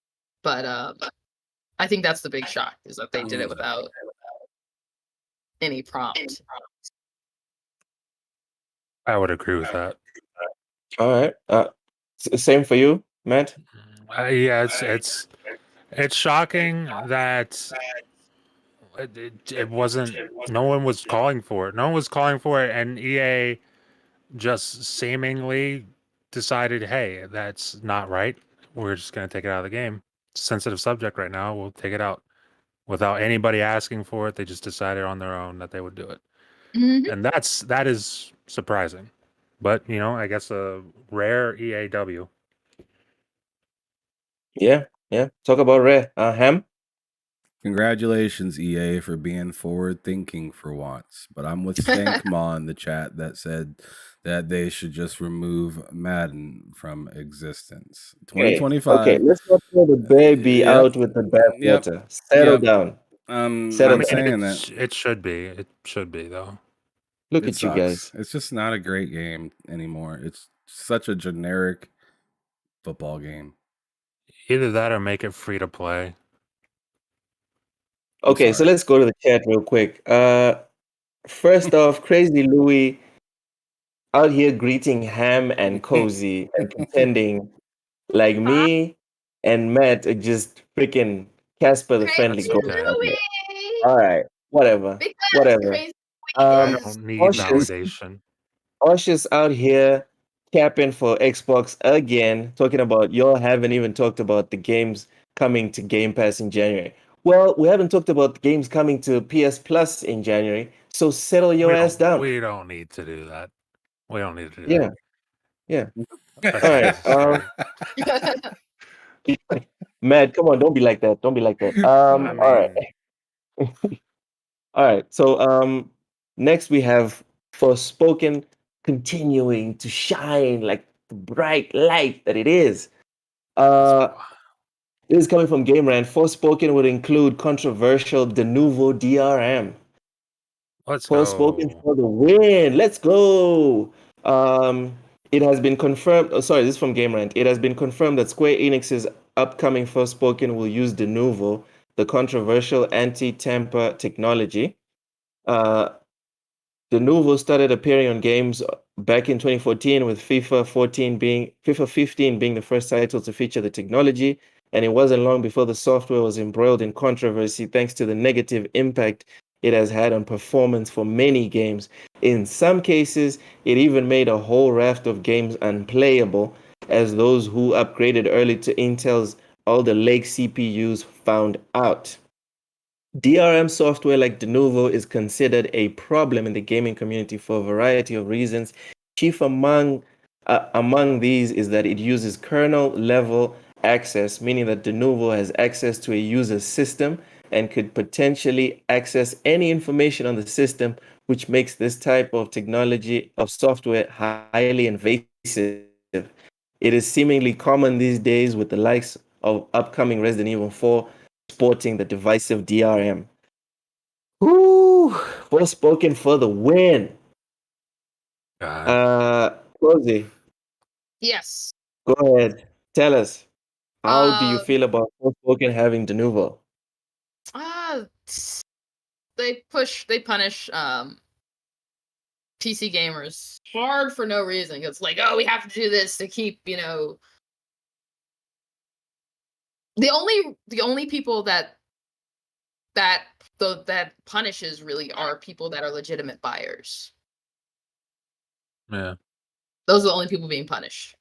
But I think that's the big shock is that they did it without any prompt. I would agree with that. All right. Same for you, Matt. Yeah, it's shocking that it wasn't. No one was calling for it. No one was calling for it, and EA just seemingly decided, hey, that's not right. We're just going to take it out of the game. It's a sensitive subject right now. We'll take it out without anybody asking for it. They just decided on their own that they would do it, Mhm. and that is surprising. But I guess a rare EAW. Yeah, yeah. Talk about Rare. Ham. Congratulations, EA, for being forward thinking for once. But I'm with Stankma in the chat that said that they should just remove Madden from existence. 2025. Okay. Let's not throw the baby Yep. out with the bathwater. Settle Yep. down. I'm Settle down. saying that. It should be. It should be though. Look It at you sucks. guys. It's just not a great game anymore. It's such a generic football game. Either that or make it free to play. Okay, so let's go to the chat real quick. First off, Crazy Louie out here greeting Ham and Cozy and pretending like me and Matt are just freaking Casper the Friendly Crazy Ghost. Okay. Louie! All right, whatever, Because whatever. Crazy I Louie is don't need Cautious, validation. Cautious out here capping for Xbox again, talking about y'all haven't even talked about the games coming to Game Pass in January. Well, we haven't talked about the games coming to PS Plus in January, so settle your ass down. We don't need to do that. We don't need to do Yeah, yeah. that. All right. Matt, come on, don't be like that. Don't be like that. I All right. mean, All right. So next we have Forspoken continuing to shine like the bright light that it is. This is coming from Game Rant. Forspoken would include controversial Denuvo DRM. let's Forspoken go. for the win. Let's go. It has been confirmed. Oh, sorry, this is from Game Rant. It has been confirmed that Square Enix's upcoming Forspoken will use Denuvo, the controversial anti-tamper technology. Uh, Denuvo started appearing on games back in 2014 with FIFA 15 being the first title to feature the technology, and it wasn't long before the software was embroiled in controversy thanks to the negative impact it has had on performance for many games. In some cases, it even made a whole raft of games unplayable, as those who upgraded early to Intel's Alder Lake CPUs found out. DRM software like Denuvo is considered a problem in the gaming community for a variety of reasons. Chief among these is that it uses kernel level access, meaning that Denuvo has access to a user's system and could potentially access any information on the system, which makes this type of technology of software highly invasive. It is seemingly common these days with the likes of upcoming Resident Evil 4 sporting the divisive DRM. Woo! Forspoken for the win. Cozy, Yes. go ahead. Tell us. How do you Uh, feel about Forspoken having Denuvo? uh, they punish PC gamers hard for no reason. It's like, oh, we have to do this to keep, the only people that punishes really are people that are legitimate buyers. Yeah. Those are the only people being punished.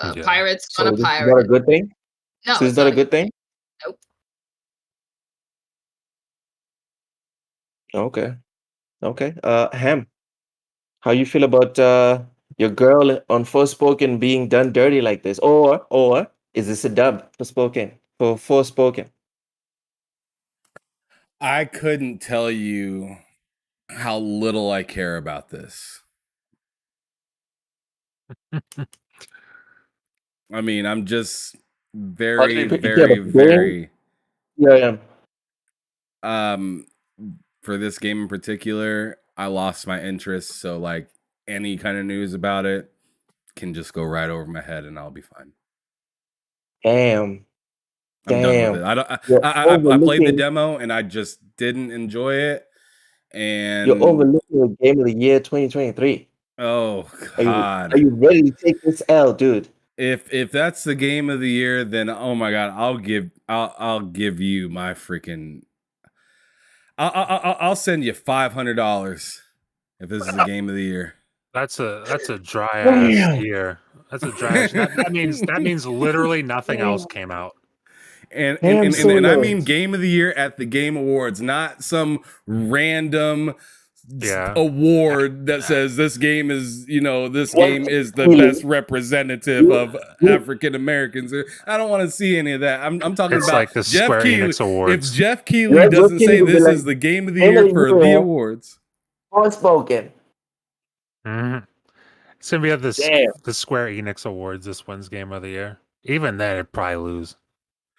Yeah. Pirates So gonna this is not a pirate. good thing? No, So this is not a good thing? Nope. Okay. Okay. Ham, how you feel about your girl on Forspoken being done dirty like this? Or is this a dub for Forspoken? I couldn't tell you how little I care about this. I mean, I'm just very, very, Yeah. for this game in particular, I lost my interest. So, like, any kind of news about it can just go right over my head, and I'll be fine. Damn. I'm done with it. I played the demo, and I just didn't enjoy it. And you're overlooking the game of the year 2023. Oh Are God! you ready to take this L, dude? If that's the game of the year, then oh my God, I'll give you my freaking. I'll send you $500 if this is the game of the year. That's a dry ass year. That's a dry ass. That means literally nothing else came out. And I mean game of the year at the Game Awards, not some random award that says this game is the best representative of African Americans. I don't want to see any of that. I'm talking about like the Jeff Square Keighley. Enix Awards. If Jeff Keighley doesn't say this is the game of the year for the awards, Forspoken. Mm-hmm. It's gonna be at the Square Enix Awards. This one's game of the year. Even then, it'd probably lose.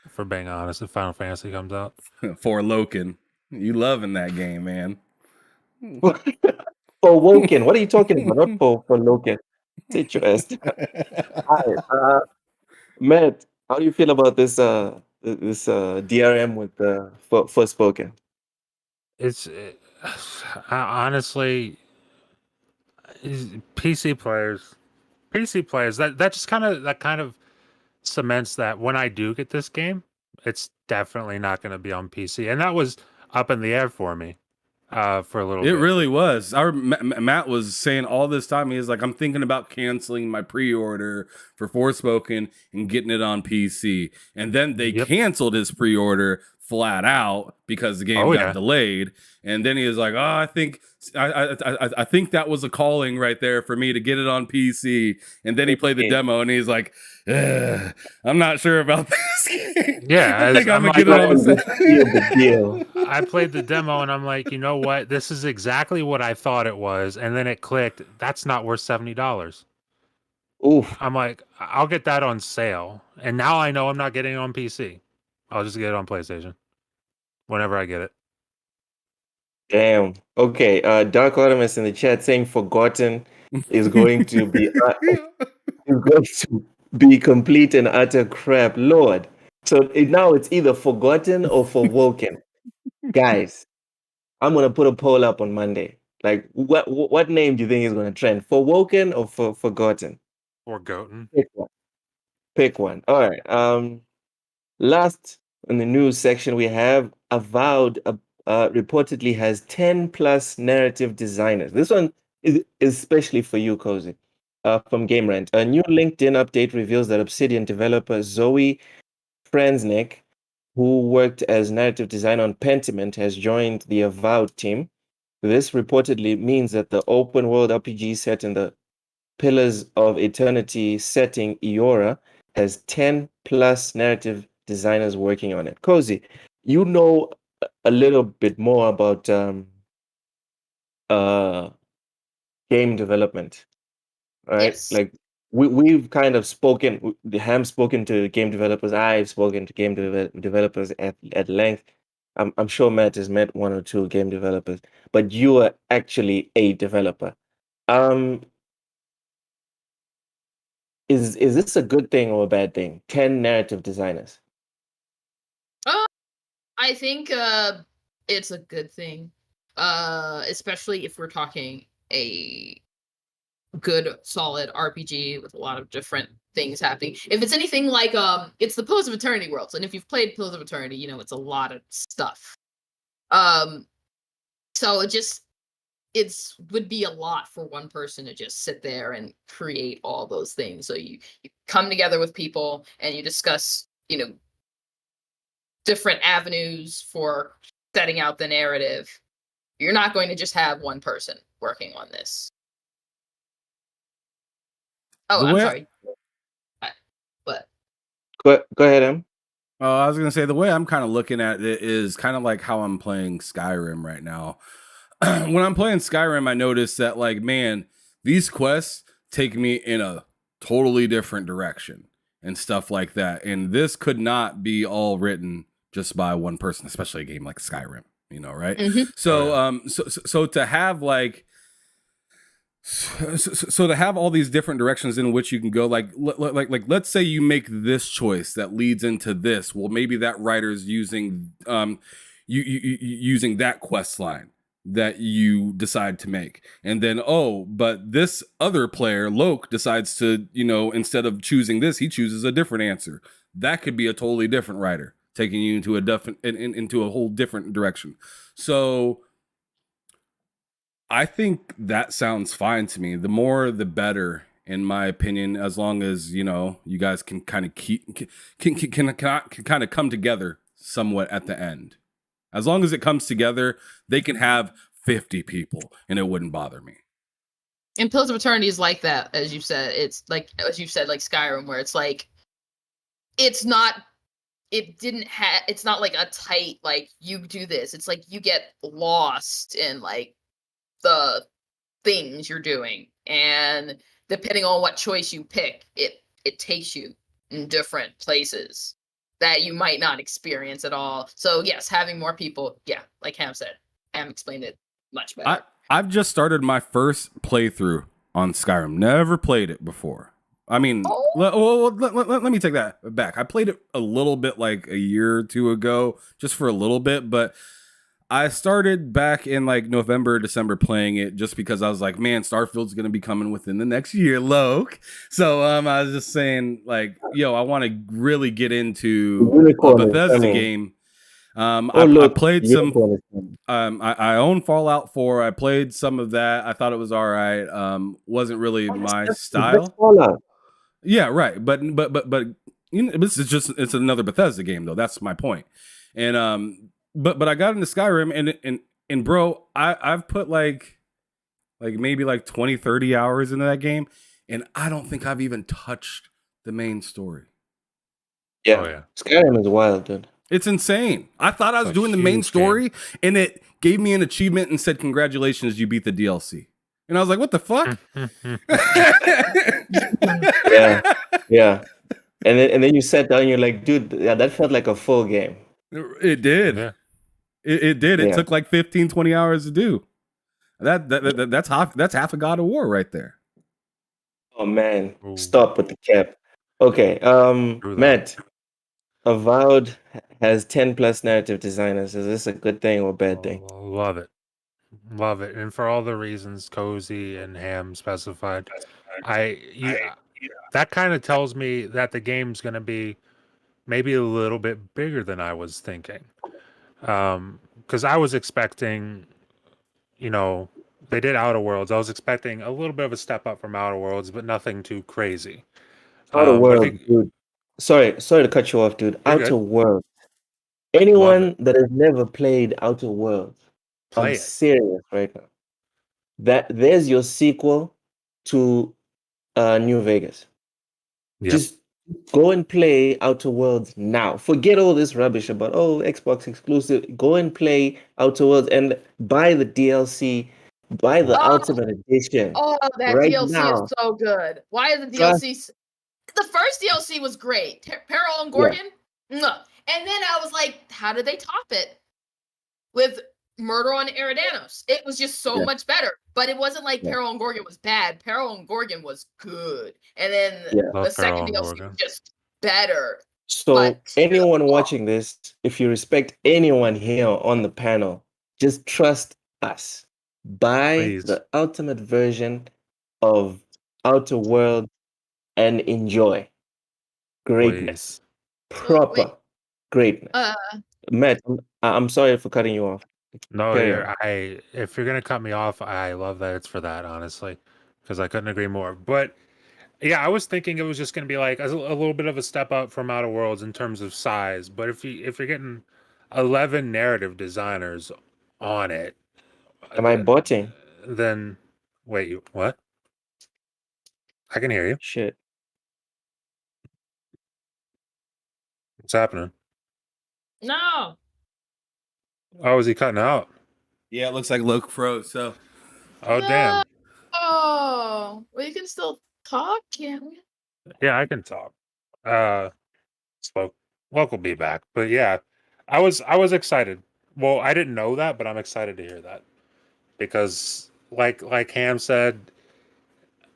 For being honest, if Final Fantasy comes out. For Loken, you loving that game, man. For Woken, what are you talking about? Not for Loken. Sit your ass down. Hi, Matt, how do you feel about this DRM with Forspoken? Honestly, PC players. That just kind of cements that when I do get this game, it's definitely not going to be on PC, and that was up in the air for me for a little bit. It really was. Matt was saying all this time, he was like, I'm thinking about canceling my pre-order for Forspoken and getting it on PC. And then they canceled his pre-order flat out because the game got delayed. And then he was like, I think that was a calling right there for me to get it on PC. And then he played the demo and he's like, I'm not sure about this game. Yeah, I think I'm gonna get it on the I played the demo and I'm like, you know what? This is exactly what I thought it was. And then it clicked. That's not worth $70. Oof. I'm like, I'll get that on sale. And now I know I'm not getting it on PC. I'll just get it on PlayStation whenever I get it. Damn. Okay. Dark Artemis in the chat saying Forgotten is going to be complete and utter crap. Lord. So now it's either Forgotten or Forwoken. Guys, I'm gonna put a poll up on Monday. Like, what name do you think is gonna trend? Forwoken or for Forgotten? Or Goten. Pick one. Pick one. All right. Last in the news section, we have Avowed reportedly has 10 plus narrative designers. This one is especially for you, Cozy, from Game Rant. A new LinkedIn update reveals that Obsidian developer Zoe Franznik, who worked as narrative designer on Pentiment, has joined the Avowed team. This reportedly means that the open world RPG set in the Pillars of Eternity setting, Eora, has 10 plus narrative designers working on it. Cozy, you know a little bit more about uh, game development, right? Yes. Like we've kind of spoken, Ham's spoken to game developers, I've spoken to game developers at length. I'm sure Matt has met one or two game developers, but you are actually a developer. Um, is this a good thing or a bad thing? 10 narrative designers. I think it's a good thing. Especially if we're talking a good solid RPG with a lot of different things happening. If it's anything like it's the Pillars of Eternity worlds, and if you've played Pillars of Eternity, you know it's a lot of stuff. So it's would be a lot for one person to just sit there and create all those things. So you come together with people and you discuss, different avenues for setting out the narrative. You're not going to just have one person working on this. Oh, I'm sorry. But Go ahead, Em. I was gonna say the way I'm kind of looking at it is kind of like how I'm playing Skyrim right now. When I'm playing Skyrim, I notice that like, man, these quests take me in a totally different direction and stuff like that. And this could not be all written just by one person, especially a game like Skyrim, right? Mhm. So, so to have like, so to have all these different directions in which you can go, like let's say you make this choice that leads into this. Well, maybe that writer's using using that quest line that you decide to make, and then but this other player, Loke, decides to instead of choosing this, he chooses a different answer. That could be a totally different writer taking you into into a whole different direction. So I think that sounds fine to me. The more, the better, in my opinion. As long as you guys can kind of can kind of come together somewhat at the end. As long as it comes together, they can have 50 people, and it wouldn't bother me. And Pillars of Eternity is like that, as you said. It's like like Skyrim, where it's like it's not. It's not like a tight like you do this. It's like you get lost in like the things you're doing, and depending on what choice you pick, it takes you in different places that you might not experience at all. So yes, having more people, like Ham said, Ham explained it much better. I've just started my first playthrough on Skyrim. Never played it before. I mean, let me take that back. I played it a little bit like a year or two ago, just for a little bit, but I started back in like November, December playing it just because I was like, man, Starfield's going to be coming within the next year, Loke. So I was just saying like, I want to really get into a Bethesda game. I played some, I own Fallout 4. I played some of that. I thought it was all right. Wasn't really my style. Yeah, right. But this is it's another Bethesda game though. That's my point. And but I got into Skyrim and bro, I've put like maybe like 20, 30 hours into that game, and I don't think I've even touched the main story. Yeah. Skyrim is wild, dude. It's insane. I thought I was doing the main story, and it gave me an achievement and said, congratulations, you beat the DLC. And I was like, what the fuck? Yeah. And then you sat down and you're like, dude, that felt like a full game. It did. Yeah. It did. It took like 15, 20 hours to do. That's half a God of War right there. Oh man. Ooh. Stop with the cap. Okay. Matt, Avowed has 10 plus narrative designers. Is this a good thing or a bad thing? Love it. Love it. And for all the reasons Cozy and Ham specified, that kind of tells me that the game's going to be maybe a little bit bigger than I was thinking. Because I was expecting, they did Outer Worlds. I was expecting a little bit of a step up from Outer Worlds, but nothing too crazy. Outer But World, dude. Sorry to cut you off, dude. You're Outer good. World. Love Anyone it. that has never played Outer World, Play I'm it. serious right now. There's your sequel to New Vegas. Yep. Just go and play Outer Worlds now. Forget all this rubbish about Xbox exclusive. Go and play Outer Worlds and buy the DLC, buy the Oh, Ultimate Edition Oh, that right DLC now. is so good. Why is the Trust- DLC? The first DLC was great. Peril and Gorgon. Mwah. And then I was like, how did they top it with Murder on Eridanos? It was just so much better. But it wasn't like Peril and Gorgon was bad. Peril and Gorgon was good. And then the second DLC was just better. So But anyone watching this, if you respect anyone here on the panel, just trust us. Buy Please. the ultimate version of Outer World and enjoy greatness. Proper greatness. Matt, I'm sorry for cutting you off. No, Carry on. if you're gonna cut me off, I love that it's for that, honestly, because I couldn't agree more. But yeah, I was thinking it was just gonna be like a little bit of a step up from Outer Worlds in terms of size. But if you're getting 11 narrative designers on it, Am I botting? then wait, what? I can hear you. Shit. What's happening? No. Oh, is he cutting out? Yeah, it looks like Loke froze. So, damn. Oh, we can still talk, can't we? Yeah, I can talk. Loke will be back, but yeah, I was excited. Well, I didn't know that, but I'm excited to hear that because, like Ham said,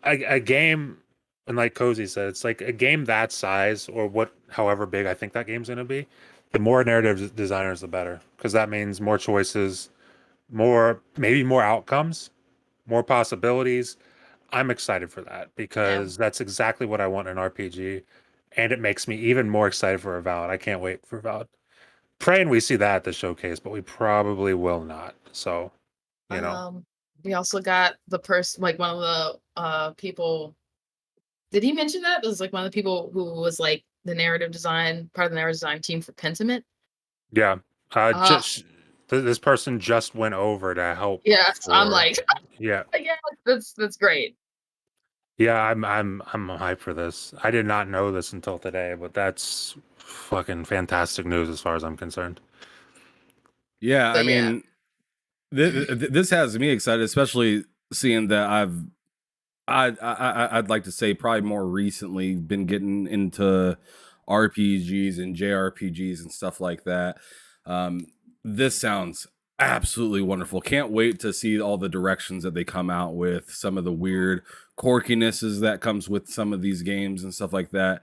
a game, and like Cozy said, it's like a game that size or however big I think that game's gonna be. The more narrative designers, the better, because that means more choices, maybe more outcomes, more possibilities. I'm excited for that because that's exactly what I want in an RPG, and it makes me even more excited for Avowed. I can't wait for Avowed. Praying we see that at the showcase, but we probably will not. So, we also got the person, like one of the people. Did he mention that? It was like one of the people who was like the narrative design, part of the narrative design team for Pentiment. Yeah, this person just went over to help. Yes, I'm like, yeah, that's great. Yeah, I'm hyped for this. I did not know this until today, but that's fucking fantastic news as far as I'm concerned. Yeah, I mean, this has me excited, especially seeing that I'd like to say probably more recently been getting into RPGs and JRPGs and stuff like that. This sounds absolutely wonderful. Can't wait to see all the directions that they come out with, some of the weird quirkinesses that comes with some of these games and stuff like that.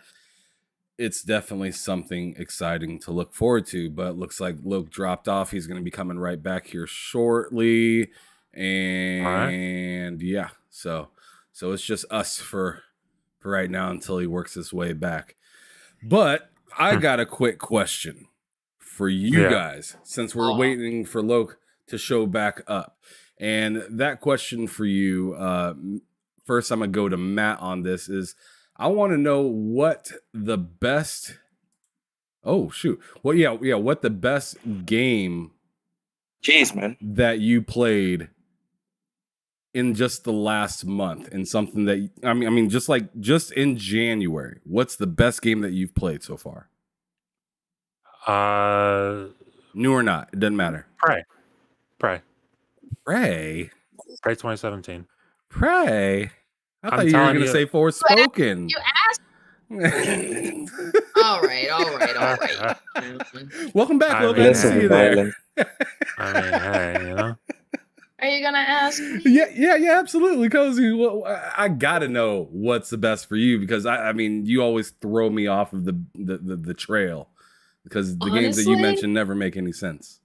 It's definitely something exciting to look forward to, but looks like Loke dropped off. He's going to be coming right back here shortly. And yeah, so it's just us for right now until he works his way back. But I got a quick question for you guys, since we're waiting for Loke to show back up. And that question for you, first I'm going to go to Matt on this, is I want to know what the best... what the best game that you played in just the last month, and something that I mean just in January, what's the best game that you've played so far? New or not, it doesn't matter. Prey 2017. Prey. I thought you were gonna say Forspoken. You asked. All right. Welcome back, Logan. Good to see you there. I mean, hey, Are you gonna ask me? Yeah, absolutely, Cozy. Well, I gotta know what's the best for you, because I mean, you always throw me off of the trail. because the games that you Honestly, mentioned never make any sense.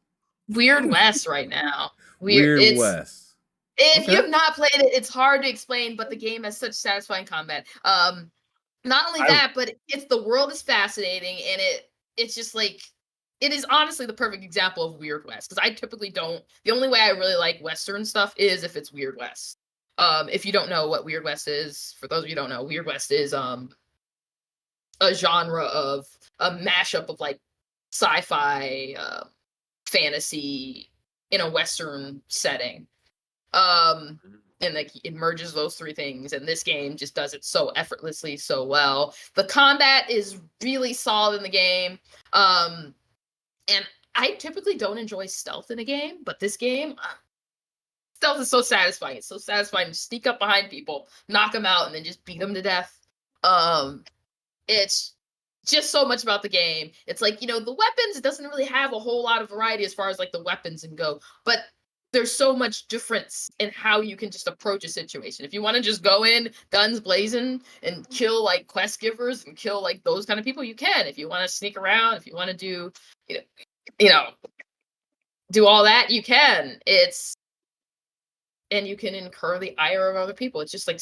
Weird West right now. Weird West. If you Okay. have not played it, it's hard to explain, but the game has such satisfying combat. Not only that, but the world is fascinating, and it's just like it is honestly the perfect example of Weird West. Because I typically don't. The only way I really like Western stuff is if it's Weird West. If you don't know what Weird West is, for those of you who don't know, Weird West is a genre of a mashup of like sci-fi, fantasy in a Western setting. And like it merges those three things, and this game just does it so effortlessly, so well. The combat is really solid in the game. And I typically don't enjoy stealth in a game, but this game, stealth is so satisfying. It's so satisfying to sneak up behind people, knock them out, and then just beat them to death. It's just so much about the game. It's like, the weapons, it doesn't really have a whole lot of variety as far as like the weapons and go, but there's so much difference in how you can just approach a situation. If you want to just go in guns blazing and kill like quest givers and kill like those kind of people, you can. If you want to sneak around, if you want to do, do all that, you can. And you can incur the ire of other people. It's just like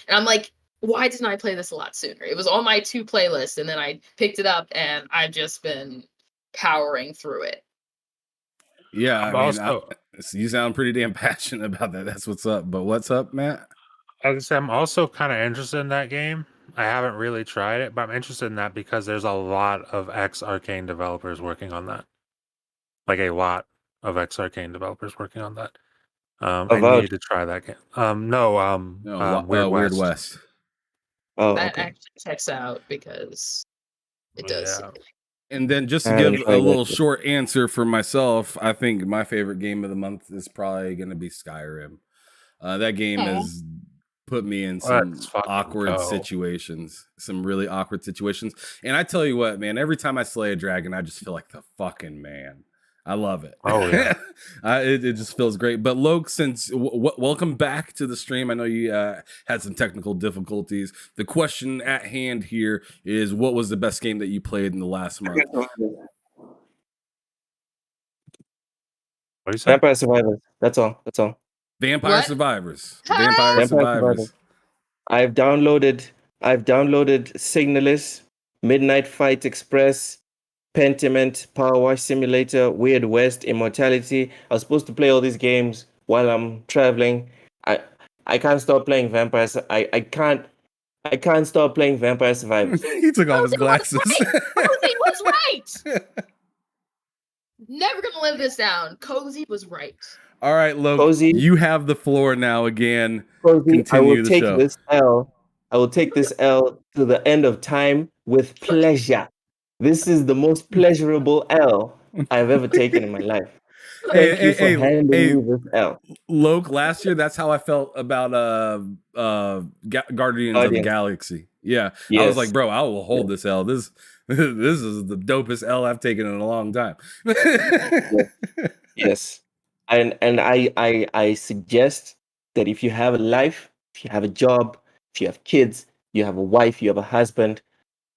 and I'm like, why didn't I play this a lot sooner? It was on my 2 playlist, and then I picked it up, and I've just been powering through it. Yeah, you sound pretty damn passionate about that. That's what's up. But what's up, Matt? I'm also kind of interested in that game. I haven't really tried it, but I'm interested in that because there's a lot of ex-Arcane developers working on that. Like a lot of ex-Arcane developers working on that. I need to try that game. Weird West. Oh, that okay. actually checks out because it does. Yeah. And then just to give a little short answer for myself, I think my favorite game of the month is probably going to be Skyrim. That game has put me in some awkward situations, some really awkward situations. And I tell you what, man, every time I slay a dragon, I just feel like the fucking man. I love it. Oh yeah, it just feels great. But Loke, since welcome back to the stream. I know you had some technical difficulties. The question at hand here is, what was the best game that you played in the last month? What do you say? Vampire Survivors. That's all. Vampire Survivors. Vampire Survivors. I've downloaded Signalis, Midnight Fight Express, Pentiment, Power Wash Simulator, Weird West, Immortality. I was supposed to play all these games while I'm traveling. I can't stop playing Vampires. I can't stop playing Vampire Survivors. He took off his glasses. Cozy was right. Never gonna live this down. Cozy was right. All right, Loki, you have the floor now again. Cozy, I will take this L. I will take this L to the end of time with pleasure. This is the most pleasurable L I've ever taken in my life. Thank you for handing me this L. Loke, last year, that's how I felt about Guardians of the Galaxy. Yeah. Yes. I was like, bro, I will hold this L. This is the dopest L I've taken in a long time. Yes. And I suggest that if you have a life, if you have a job, if you have kids, you have a wife, you have a husband,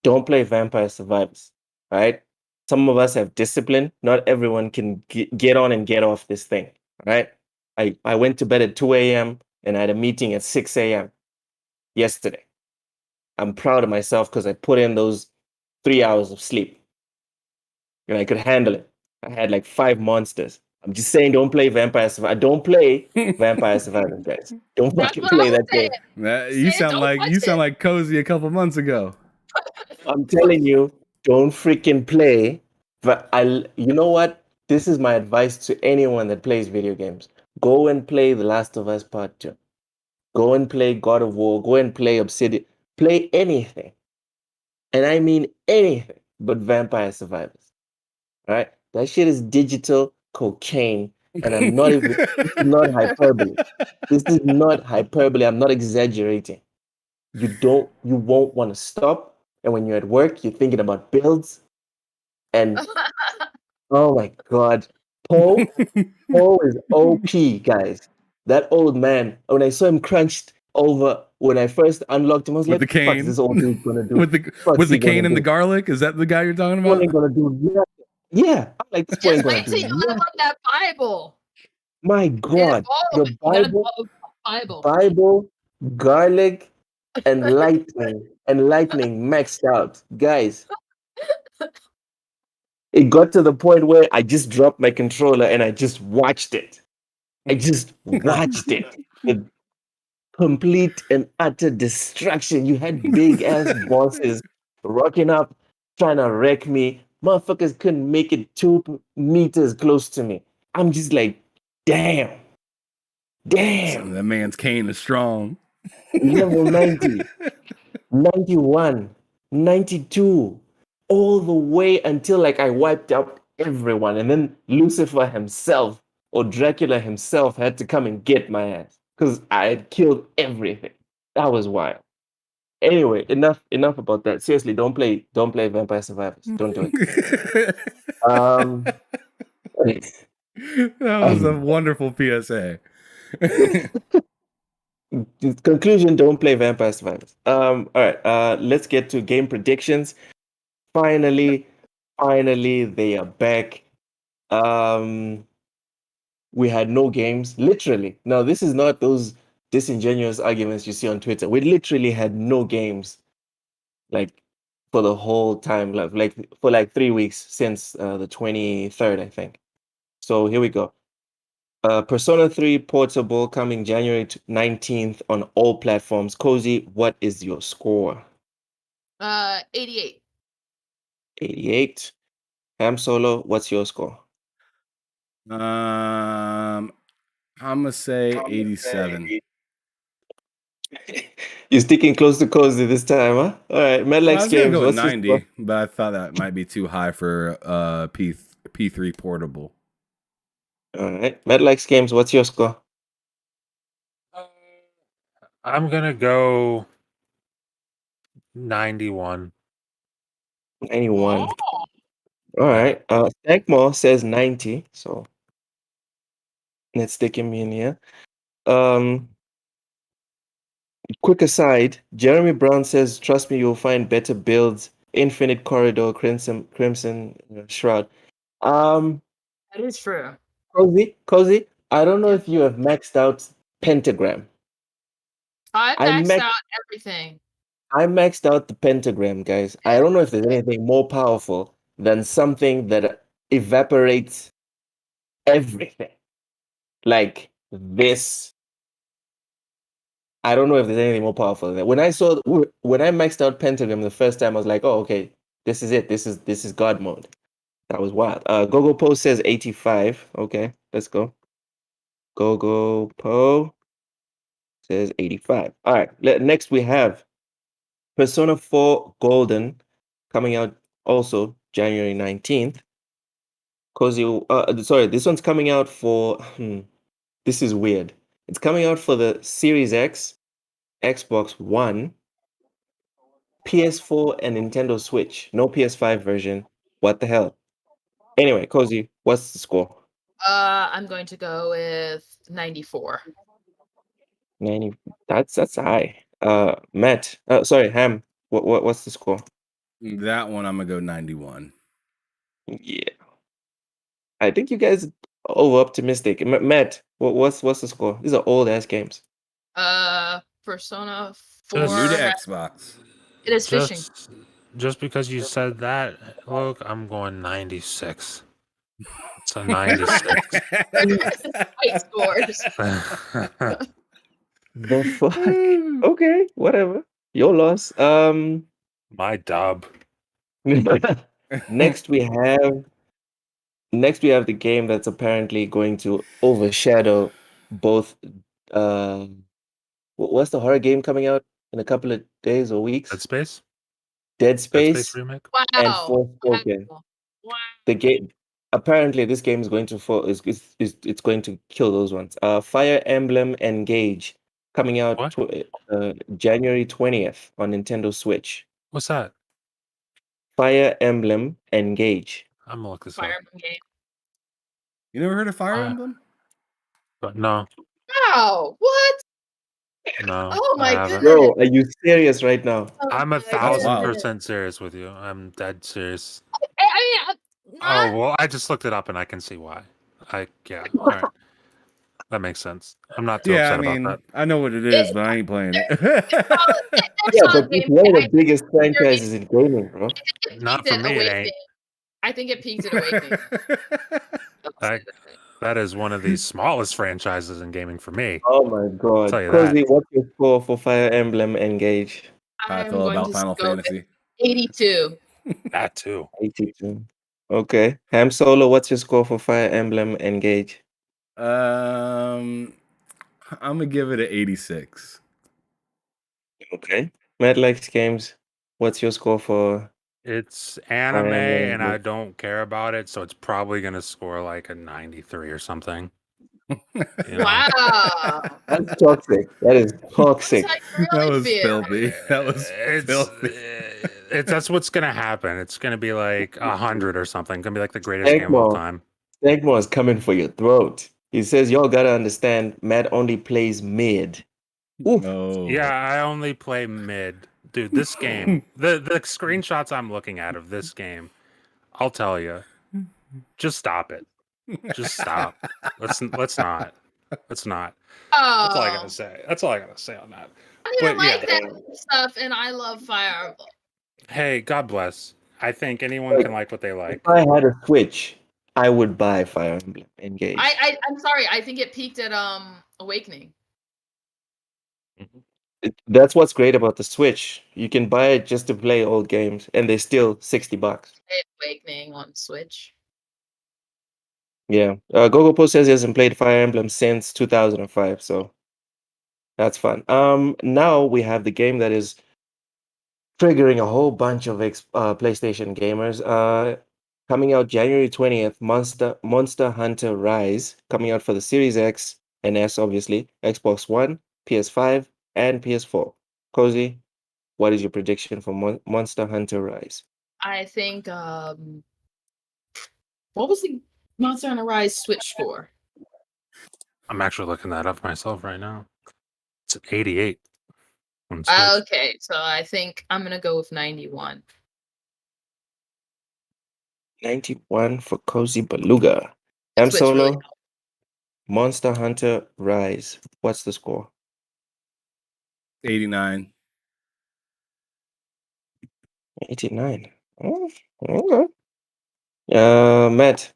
don't play Vampire Survivors, right? Some of us have discipline. Not everyone can get on and get off this thing, right? I went to bed at 2 a.m. and I had a meeting at 6 a.m. yesterday. I'm proud of myself because I put in those 3 hours of sleep. And I could handle it. I had like 5 monsters. I'm just saying, don't play Vampire Survivors. Don't play Vampire Survivors, guys. Don't fucking play that game. You sound like Cozy a couple months ago. I'm telling you, don't freaking play. But you know what? This is my advice to anyone that plays video games. Go and play The Last of Us Part 2. Go and play God of War. Go and play Obsidian. Play anything. And I mean anything but Vampire Survivors. All right? That shit is digital cocaine. And I'm not even, this is not hyperbole. This is not hyperbole. I'm not exaggerating. You won't want to stop. And when you're at work, you're thinking about builds. And oh my God, Paul is OP, guys. That old man, when I saw him crunched over when I first unlocked him. I was With like, the "Fuck, cane, this old dude's gonna do? with the What's he cane gonna and the do? garlic. Is that the guy you're talking What about? ain't gonna do nothing." Yeah, I'm like, this boy Just ain't gonna wait do till you nothing. unlock that Bible. My And God, evolve. the You gotta Bible, evolve the Bible. Bible, garlic, and lightning maxed out, guys. It got to the point where I just dropped my controller and I just watched it. I just watched it. With complete and utter destruction. You had big ass bosses rocking up, trying to wreck me. Motherfuckers couldn't make it 2 meters close to me. I'm just like, damn, That man's cane is strong. level 90, 91, 92, all the way until like I wiped out everyone. And then Lucifer himself or Dracula himself had to come and get my ass because I had killed everything. That was wild. Anyway, enough about that. Seriously, don't play Vampire Survivors. Don't do it. Um, That was a wonderful PSA. conclusion: don't play Vampire Survivors. All right. Let's get to game predictions. Finally, they are back. We had no games. Literally. Now, this is not those disingenuous arguments you see on Twitter. We literally had no games, like for the whole time, like for like 3 weeks since the 23rd, I think. So here we go. Persona 3 Portable coming January 19th on all platforms. Cozy, what is your score? 88. 88. Ham Solo, what's your score? I'm gonna say 87. You're sticking close to Cozy this time, huh? All right, Well, I Medlex was gonna Games, go with what's your 90, score? but I thought that might be too high for P3 portable. All right, Medlex Games, what's your score? I'm gonna go 91. 91. Oh. All right. Stackmore says 90, so let's stick him in here. Quick aside, Jeremy Brown says, "Trust me, you'll find better builds. Infinite Corridor, Crimson Shroud." Um, That is true. Cozy. I don't know Yeah. if you have maxed out Pentagram. I I maxed maxed out everything. I maxed out the Pentagram, guys. I don't know if there's anything more powerful than something that evaporates everything. Like this. I don't know if there's anything more powerful than that. When I maxed out Pentagram the first time, I was like, "Oh, okay, this is it. This is God mode." That was wild. Gogo Poe says 85. Okay, let's go. Gogo Poe says 85. All right. Next we have Persona 4 Golden coming out also January 19th. Cozy, sorry, this one's coming out for. This is weird. It's coming out for the Series X, Xbox One, PS4, and Nintendo Switch. No PS5 version. What the hell? Anyway, Cozy, what's the score? I'm going to go with 94. 90. That's high. Matt. Sorry, Ham. What's the score? That one I'm gonna go 91. Yeah, I think you guys are over optimistic. Matt, what's the score? These are old ass games. Persona 4. Just- New to Xbox. It is fishing. Just because you said that, look, I'm going 96. It's a 96. High scores. The fuck? Okay, whatever. Your loss. My dub. Next we have the game that's apparently going to overshadow both. What's the horror game coming out in a couple of days or weeks? Dead Space? Dead Dead Space Space remake? and Wow. Forspoken. Wow. The game apparently this game is going to it's going to kill those ones. Fire Emblem Engage coming out What? January 20th on Nintendo Switch. What's that? Fire Emblem Engage. I'm gonna look this Fire up. Emblem game. You never heard of Fire Uh, Emblem? But no. Wow. What? No, Oh I my haven't. goodness. Bro, are you serious right now? Oh I'm my 1,000% serious with you. I'm dead serious. I mean, Oh not. well, I just looked it up and I can see why. Yeah, all right, that makes sense. I'm not too Yeah, I upset about mean, that. I know what it is, but I ain't playing it. It's Yeah, solid but it's game. one of I the biggest think franchises in gaming, bro. it Not peaked for at me, it Awakening. ain't. I think it peaked at Awakening. I'll say That that. that is one of the smallest franchises in gaming for me. Oh my I'll god. tell you that. Cozy, what's your score for Fire Emblem Engage? How I I'm feel going about to Final go with Fantasy. 82. That too. 82. Okay. Ham Solo, what's your score for Fire Emblem Engage? I'm gonna give it an 86. Okay. Madlex Games, what's your score for It's Fire anime Emblem and I Engage? don't care about it, so it's probably gonna score like a 93 or something. You know? Wow. That's toxic. That is That's toxic. how you That really was feel. filthy. That was filthy. That's what's gonna happen. It's gonna be like 100 or something. Gonna be like the greatest game of all Stankmore. time. Stankmore is coming for your throat. He says, y'all gotta understand, Matt only plays mid. Oof. No. Yeah, I only play mid. Dude, this game, the screenshots I'm looking at of this game, I'll tell you, just stop it. Just stop. Let's not. Let's not. That's all I gotta Oh, say. That's all I gotta say on that. I mean, But I yeah, like that stuff, and I love Fire Emblem. hey, God bless. I think anyone Like, can like what they if like. I had a Switch, I would buy Fire Emblem Engage. I'm sorry. I think it peaked at Awakening. That's what's great about the Switch. You can buy it just to play old games, and they're still $60. Awakening on Switch. Yeah. Gogopo says he hasn't played Fire Emblem since 2005, so that's fun. Now we have the game that is triggering a whole bunch of PlayStation gamers. Coming out January 20th, Monster Hunter Rise, coming out for the Series X and S, obviously, Xbox One, PS5, and PS4. Cozy, what is your prediction for Monster Hunter Rise? I think what was the Monster Hunter Rise Switch score? I'm actually looking that up myself right now. It's 88 on Switch. Okay, so I think I'm gonna go with 91. 91 for Cozy Beluga. M Switch really Solo, Monster Hunter Rise. What's the score? 89. 89. Oh, okay. Matt,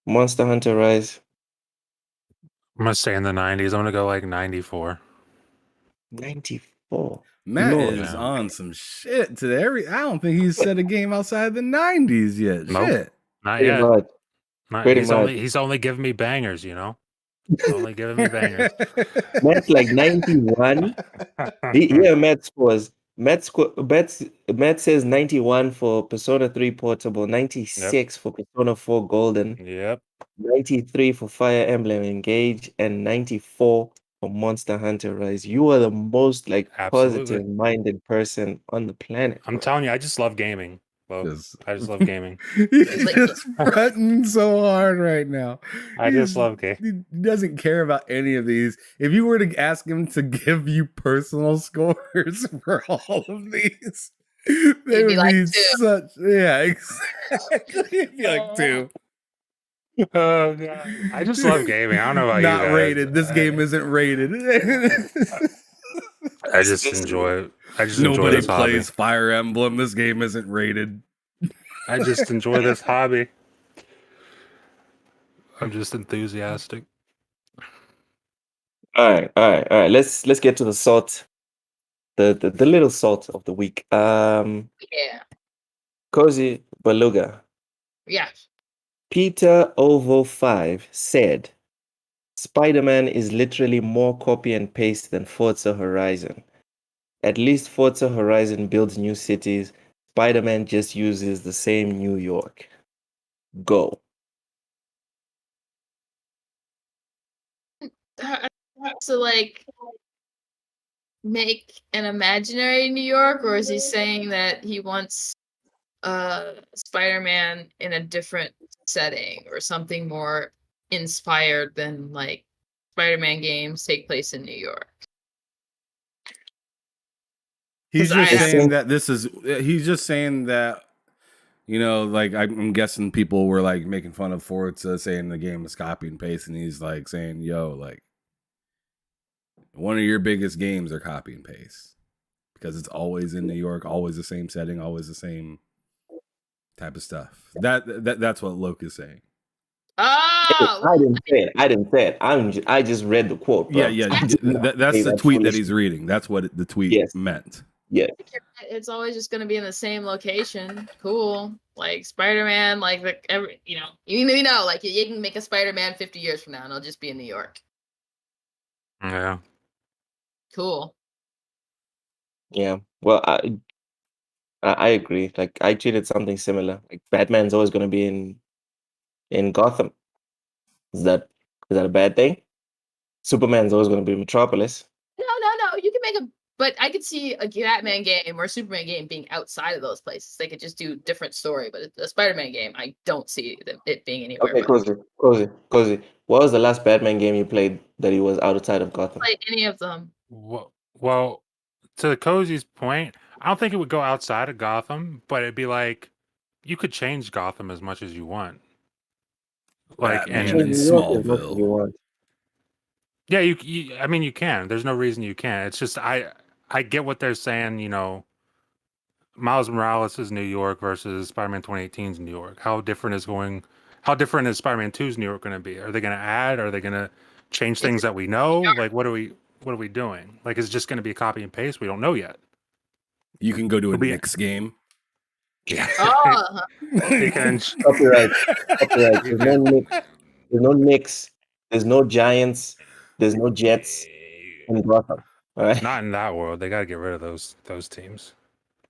Monster Hunter Rise. I'm gonna stay in the 90s. I'm gonna go like 94. 94. Matt Lord. is Yeah. on some shit today. I don't think he's set a game outside the 90s yet. Nope. Shit. Not Pretty yet. much. Not, Pretty he's much. only giving me bangers, you know. He's only giving me bangers. Matt's like 91. Here Matt scores. Matt says 91 for Persona 3 Portable, 96 for Persona 4 Golden, Yep. 93 for Fire Emblem Engage, and 94 for Monster Hunter Rise. You are the most like Absolutely. positive-minded person on the planet. I'm bro. telling you, I just love gaming. Well, Just- I just love gaming. He's Like- just fronting so hard right now. I just love gaming. He doesn't care about any of these. If you were to ask him to give you personal scores for all of these, they He'd be would like be 2. such. Yeah, exactly. It'd be like 2. Oh god. I just love gaming. I don't know about you Not guys. rated. This game isn't rated. I just enjoy Nobody this hobby. plays Fire Emblem. This game isn't rated. I just enjoy this hobby. I'm just enthusiastic. All right. Let's get to the salt, the little salt of the week. Yeah. Cozy Beluga. Yeah. Peter Ovo 5 said, Spider-Man is literally more copy and paste than Forza Horizon. At least Forza Horizon builds new cities. Spider-Man just uses the same New York. Go. So like make an imaginary New York, or is he saying that he wants Spider-Man in a different setting or something more inspired than like Spider-Man games take place in New York? He's 'Cause just I- saying that he's just saying that, like I'm guessing people were like making fun of Forza saying the game was copy and paste, and he's like saying, yo, like one of your biggest games are copy and paste because it's always in New York, always the same setting, always the same type of stuff. That's what Loke is saying. Oh, I didn't say it. I didn't say it. I just read the quote, bro. Yeah. I did not That's say the that tweet that foolish- he's reading. That's what the tweet Yes. meant. Yeah. it's always just gonna be in the same location. Cool. Like Spider-Man, like you know, like you can make a Spider-Man 50 years from now, and it'll just be in New York. Yeah. Cool. Yeah. Well, I agree. Like I treated something similar. Like Batman's always going to be in Gotham. Is that a bad thing? Superman's always going to be in Metropolis. No. You can make but I could see a Batman game or a Superman game being outside of those places. They could just do different story. But a Spider-Man game, I don't see it being anywhere. Okay, Cozy. What was the last Batman game you played that he was outside of Gotham? Like any of them. Well, to Cozy's point, I don't think it would go outside of Gotham, but it'd be like you could change Gotham as much as you want. Like, Batman and in New York is not what you Smallville. want. yeah, I mean, you can. There's no reason you can't. It's just I get what they're saying. Miles Morales is New York versus Spider-Man 2018's New York. How different is Spider-Man 2's New York going to be? Are they going to add? Are they going to change things that we know? Like, what are we doing? Like, is it just going to be a copy and paste? We don't know yet. You can go to a It'll be- Knicks game. Yeah. Oh, You can- Copyright. There's no Knicks. There's no Knicks. There's no Giants. There's no Jets in Gotham. All right. Not in that world. They got to get rid of those teams.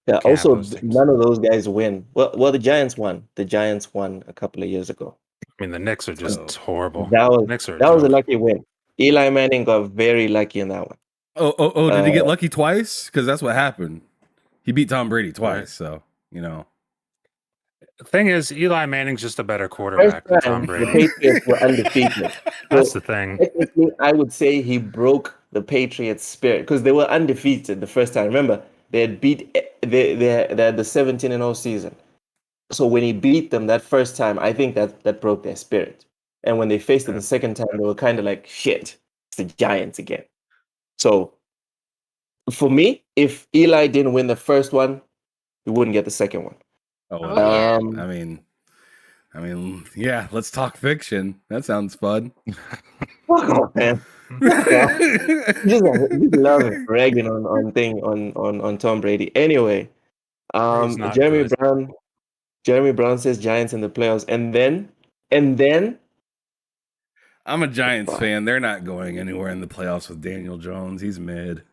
Yeah. Can't have Also, those teams. none of those guys win. Well, the Giants won. The Giants won a couple of years ago. I mean, the Knicks are just Oh. horrible. That was Knicks are a joke. lucky win. Eli Manning got very lucky in that one. Oh! Did he get lucky twice? Because that's what happened. He beat Tom Brady twice. Right. So The thing is, Eli Manning's just a better quarterback than First Tom time Brady. the Patriots were undefeated. That's So, the thing. technically, I would say he broke the Patriots' spirit because they were undefeated the first time. Remember, they had they had the 17-0 season. So when he beat them that first time, I think that broke their spirit. And when they faced him the second time, they were kind of like, shit, it's the Giants again. So for me, if Eli didn't win the first one, he wouldn't get the second one. Oh, yeah. I mean, yeah. Let's talk fiction. That sounds fun. Fuck off, man. Just love ragging on Tom Brady. Anyway, Brady's not Jeremy good. Brown says Giants in the playoffs, and then I'm a Giants fan. They're not going anywhere in the playoffs with Daniel Jones. He's mid.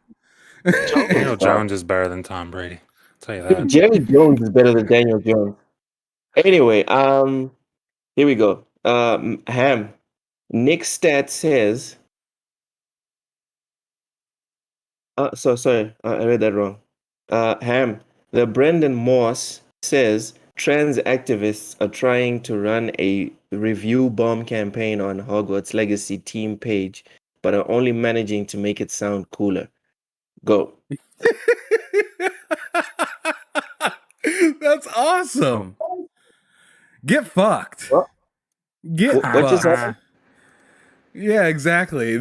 Daniel Jones is better than Tom Brady. I'll tell you that. Jerry Jones is better than Daniel Jones. Anyway, here we go. Ham. Nick Stat says. Sorry, I read that wrong. Ham. The Brendan Moss says trans activists are trying to run a review bomb campaign on Hogwarts Legacy team page, but are only managing to make it sound cooler. Go. That's awesome. Get fucked. What? Get What just fucked. happened? Yeah, exactly.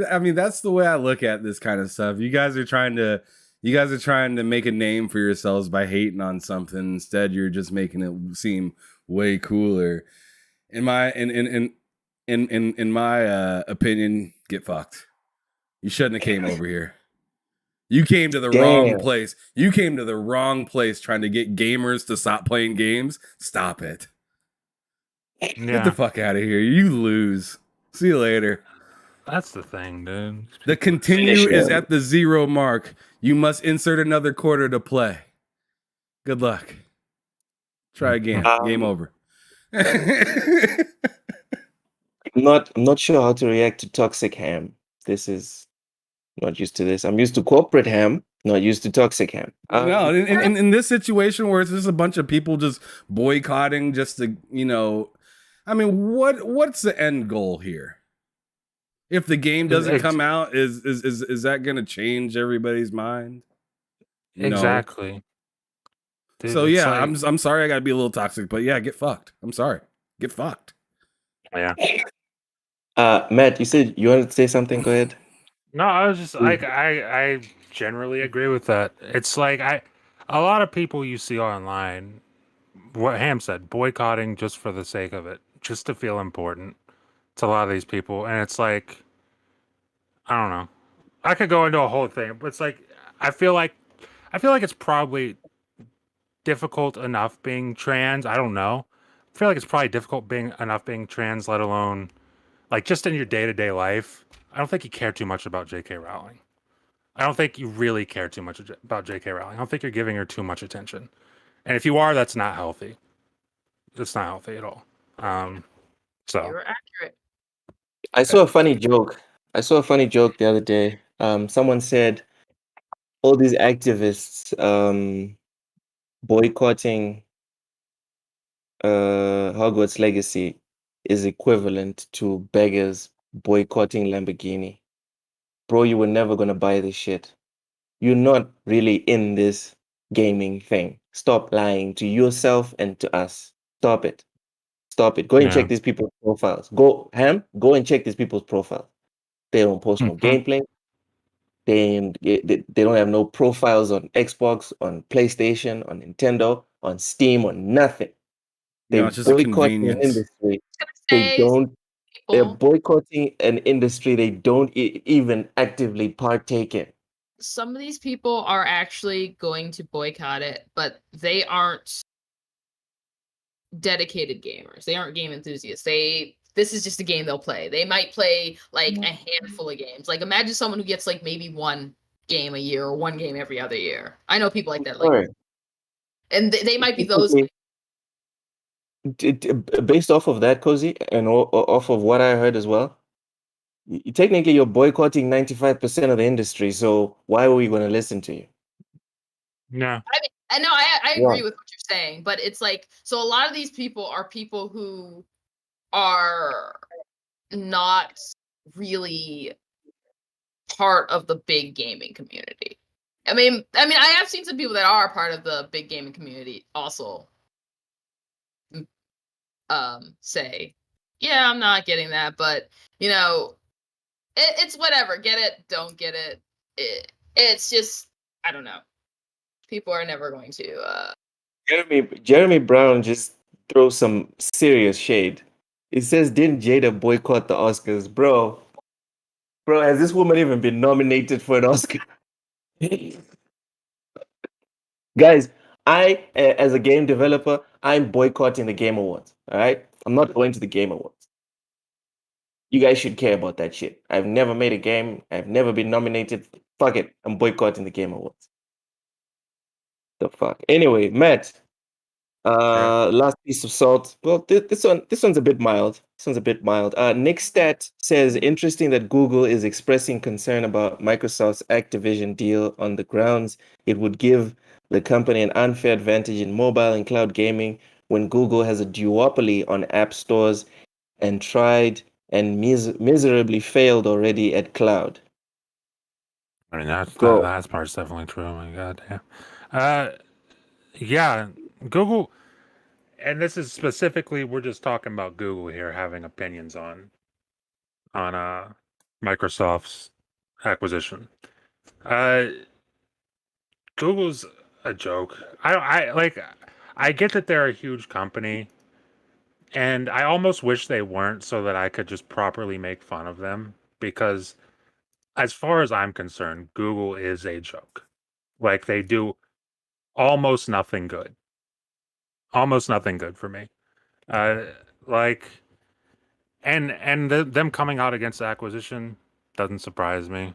I mean, that's the way I look at this kind of stuff. You guys are trying to make a name for yourselves by hating on something. Instead, you're just making it seem way cooler. In my opinion, get fucked. You shouldn't have came over here. You came to the wrong place. You came to the wrong place trying to get gamers to stop playing games. Stop it. Get the Yeah, fuck out of here. You lose. See you later. that's the thing, dude. The continue Finish is him. at the 0 mark. You must insert another quarter to play. Good luck. Try again. Game over. I'm not sure how to react to toxic ham. This is not used to this. I'm used to corporate ham, not used to toxic ham. No, in this situation where it's just a bunch of people just boycotting just to, I mean, what's the end goal here? If the game doesn't come out, is that going to change everybody's mind? No. Exactly. Dude, So it's yeah, like- I'm sorry I gotta be a little toxic, but yeah, get fucked. I'm sorry. Get fucked. yeah. Matt, you said you wanted to say something. Go ahead. No, I was just like I generally agree with that. It's like a lot of people you see online, what Ham said, boycotting just for the sake of it, just to feel important to a lot of these people, and it's like I don't know. I could go into a whole thing, but it's like I feel like it's probably difficult enough being trans. I don't know. I feel like it's probably difficult being trans, let alone like just in your day-to-day life. I don't think you care too much about J.K. Rowling. I don't think you really care too much about J.K. Rowling. I don't think you're giving her too much attention. And if you are, that's not healthy. It's not healthy at all. So You're accurate. I saw a funny joke. I saw a funny joke the other day. Someone said all these activists boycotting Hogwarts Legacy is equivalent to beggars boycotting Lamborghini. Bro, you were never gonna buy this shit. You're not really in this gaming thing. Stop lying to yourself and to us. Stop it. Stop it. Go and Yeah. check these people's profiles. Go and check these people's profiles. They don't post no gameplay. They don't have no profiles on Xbox, on PlayStation, on Nintendo, on Steam, on nothing. They No, it's just a boycott an convenience. industry. Gonna They say don't. They're people, boycotting an industry they don't even actively partake in. some of these people are actually going to boycott it, but they aren't dedicated gamers. They aren't game enthusiasts. This is just a game they'll play. They might play like a handful of games. Like imagine someone who gets like maybe one game a year or one game every other year. I know people like that. Like, Sure. and they might be those. Based off of that, Cozy, and off of what I heard as well, technically you're boycotting 95% of the industry. So why are we going to listen to you? yeah. I know I agree Yeah. with what you're saying, but it's like so a lot of these people are people who are not really part of the big gaming community. I mean, I have seen some people that are part of the big gaming community also say, yeah, I'm not getting that, but you know, it's whatever. Get it, don't get it. It's just I don't know. People are never going to Jeremy Brown just throws some serious shade. It says, "Didn't Jada boycott the Oscars, bro? Bro, has this woman even been nominated for an Oscar?" Guys, as a game developer, I'm boycotting the Game Awards. All right, I'm not going to the Game Awards. You guys should care about that shit. I've never made a game. I've never been nominated. Fuck it. I'm boycotting the Game Awards. The fuck. Anyway, Matt. Last piece of salt. Well, this one's a bit mild. This one's a bit mild. Nick Stat says interesting that Google is expressing concern about Microsoft's Activision deal on the grounds it would give the company an unfair advantage in mobile and cloud gaming when Google has a duopoly on app stores and tried and miserably failed already at cloud. I mean that Go. that part's definitely true. Oh my god, yeah. Yeah, Google, and this is specifically we're just talking about Google here having opinions on Microsoft's acquisition. Google's a joke. I get that they're a huge company, and I almost wish they weren't so that I could just properly make fun of them because as far as I'm concerned, Google is a joke. Like they do almost nothing good. Almost nothing good for me. Uh like them coming out against the acquisition doesn't surprise me.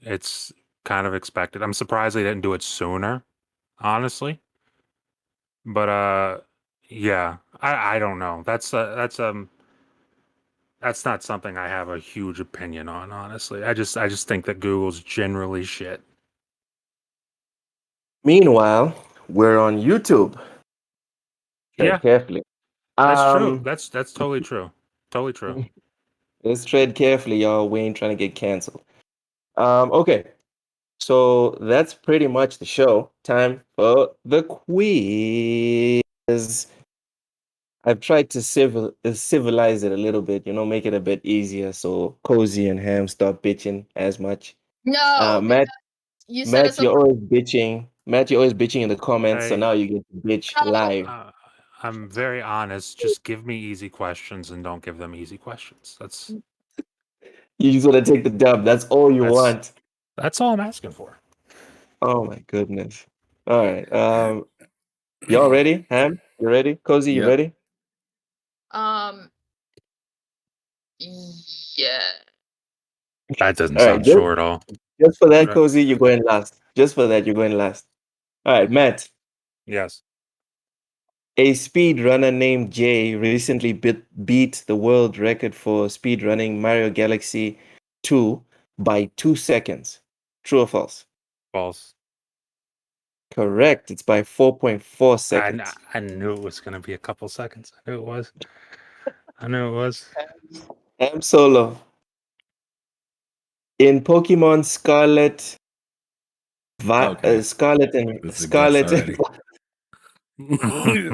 It's kind of expected. I'm surprised they didn't do it sooner, honestly. But yeah, I don't know. That's not something I have a huge opinion on, honestly. I just think that Google's generally shit. Meanwhile, we're on YouTube. Tread Yeah, carefully. that's true. Um, That's totally true. Totally true. let's tread carefully, y'all. We ain't trying to get canceled. Okay. So that's pretty much the show. Time for the quiz. I've tried to civilize it a little bit, make it a bit easier so Cozy and Ham stop bitching as much. No, Matt, you set us up. you're always bitching. Matt, you're always bitching in the comments, so Hey. now you get to bitch live. I'm very honest. Just give me easy questions and don't give them easy questions. You just want to take the dub. That's all you want. That's all I'm asking for. Oh my goodness. All right. Y'all ready? Ham, you ready? Cozy, you Yep. ready? Yeah. That doesn't All right. sound sure at all. Just for that, Right. Cozy, you're going last. Just for that, you're going last. All right, Matt. Yes. A speedrunner named Jay recently beat the world record for speedrunning Mario Galaxy 2 by 2 seconds. True or false? False. Correct. It's by 4.4 seconds. I knew it was going to be a couple seconds. I knew it was. I knew it was. Ham Solo. In Pokemon Scarlet, Okay. Scarlet and This is a Scarlet guess and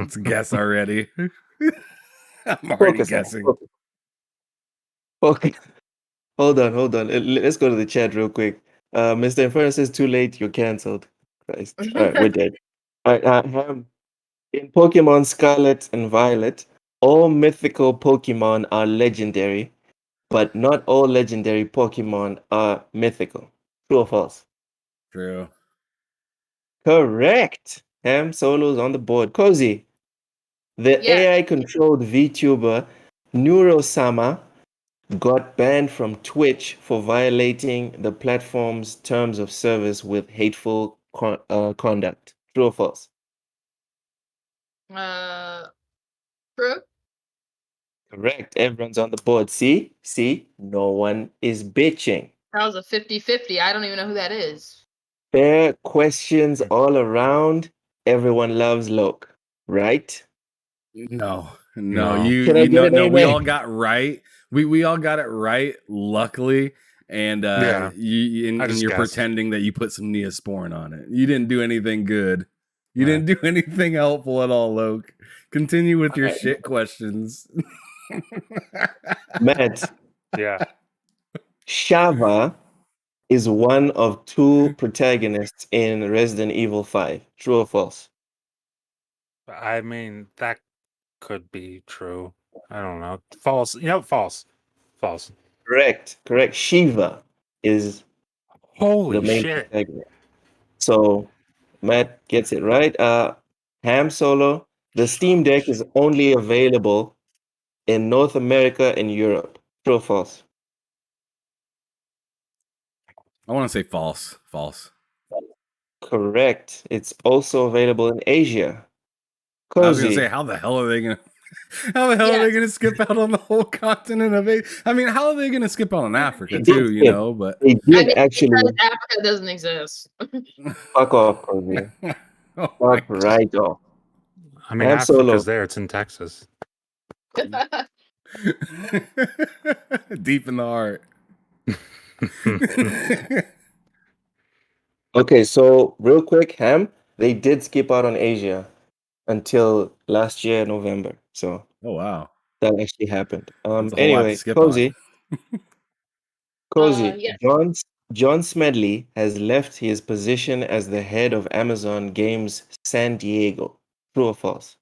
It's a guess already. I'm already Focus, Ham, guessing. focus. Focus. Hold on. Let's go to the chat real quick. Mr. Inferno says too late, you're cancelled. Christ. All right, we're dead. All right, Ham. In Pokemon Scarlet and Violet, all mythical Pokemon are legendary, but not all legendary Pokemon are mythical. True or false? True. Correct. Ham Solo's on the board. Cozy, the Yeah. AI-controlled VTuber Neurosama got banned from Twitch for violating the platform's terms of service with hateful conduct. True or false? True. Correct. Everyone's on the board. See, no one is bitching. That was a 50-50. I don't even know who that is. Fair questions all around. Everyone loves Loke, right? No. No. Can I You get know, an no, we amen? all got right. We all got it right, luckily. And Yeah. you're just guessed. pretending that you put some Neosporin on it. You didn't do anything good. You Yeah. didn't do anything helpful at all, Loke. Continue with your Alright. shit questions. Matt, Yeah. Shava is one of two protagonists in Resident Evil 5. True or false? I mean, that could be true. I don't know. False. False. False. Correct. Shiva is Holy the main shit. protagonist. So Matt gets it right. Ham Solo, the Steam Deck is only available in North America and Europe. True or false? I want to say false. False. Correct. It's also available in Asia. I was gonna say, Cozy. how the hell are they gonna skip out on the whole continent of Asia? I mean, how are they gonna skip out on Africa They too? did You skip. know, but They I did mean, actually. because Africa doesn't exist. Fuck off, Cozy. oh my Fuck right off. I mean, Ham Solo. Africa's there. It's in Texas. deep in the heart. Okay, so real quick, Ham, they did skip out on Asia until last year, November. So Oh wow, that actually happened. that's a whole lot to Anyway, skip Cozy, Yes. John Smedley has left his position as the head of Amazon Games San Diego. True or false?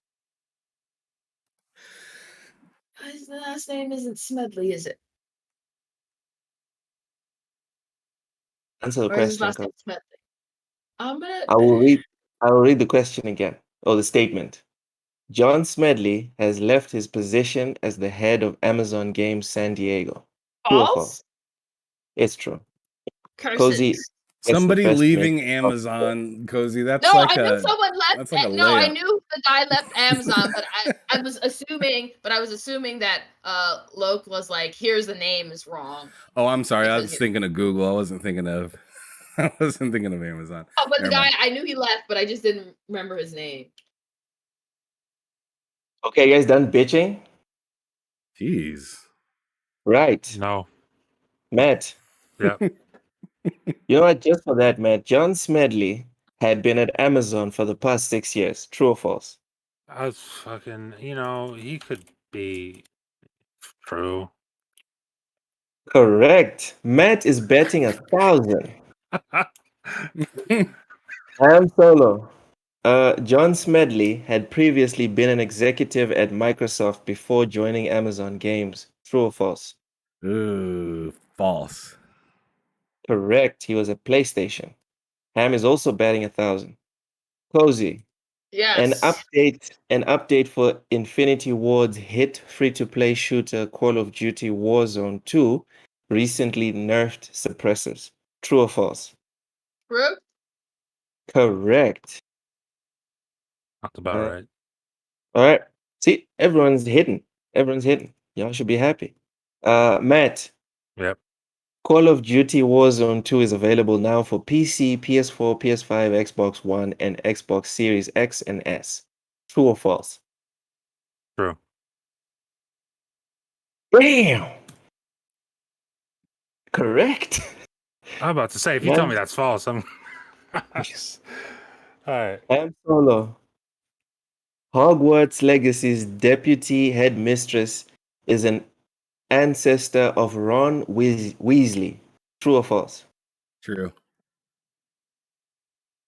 His last name isn't Smedley, is it? Answer the Or is his question, last name Cozy. Smedley? I'm gonna. I will read the question again, or the statement. John Smedley has left his position as the head of Amazon Games San Diego. True or false? False? It's true. Cozy Curses. gets the somebody best leaving make- Amazon, Cozy. That's No, like I knew a someone left. that's like a No, I layup. knew the guy left Amazon, but I was assuming that Loke was like, here's the name is wrong. Oh, I'm sorry. I Because, was thinking of Google. I wasn't thinking of Amazon. Oh, but the Never guy, mind. I knew he left, but I just didn't remember his name. Okay, you guys done bitching? Jeez. Right. No. Matt, Yep. You know what? Just for that, man, John Smedley had been at Amazon for the past 6 years. True or false? I was fucking, he could be true. Correct. Matt is betting 1,000. Ham Solo. John Smedley had previously been an executive at Microsoft before joining Amazon Games. True or false? Ooh, false. Correct. He was at PlayStation. Ham is also batting 1,000. Cozy. An Yes. update for Infinity Ward's hit free-to-play shooter Call of Duty Warzone 2 recently nerfed suppressors. True or false? True. Correct. That's about Uh, right. all right. See, everyone's hitting. Everyone's hitting. Y'all should be happy. Matt, Yep. Call of Duty Warzone 2 is available now for PC, PS4, PS5, Xbox One, and Xbox Series X and S. True or false? True. Damn! Correct. I'm about to say, if you tell me that's false, I'm. All right. Han Solo. Hogwarts Legacy's deputy headmistress is an ancestor of Ron Weasley. True or false? True.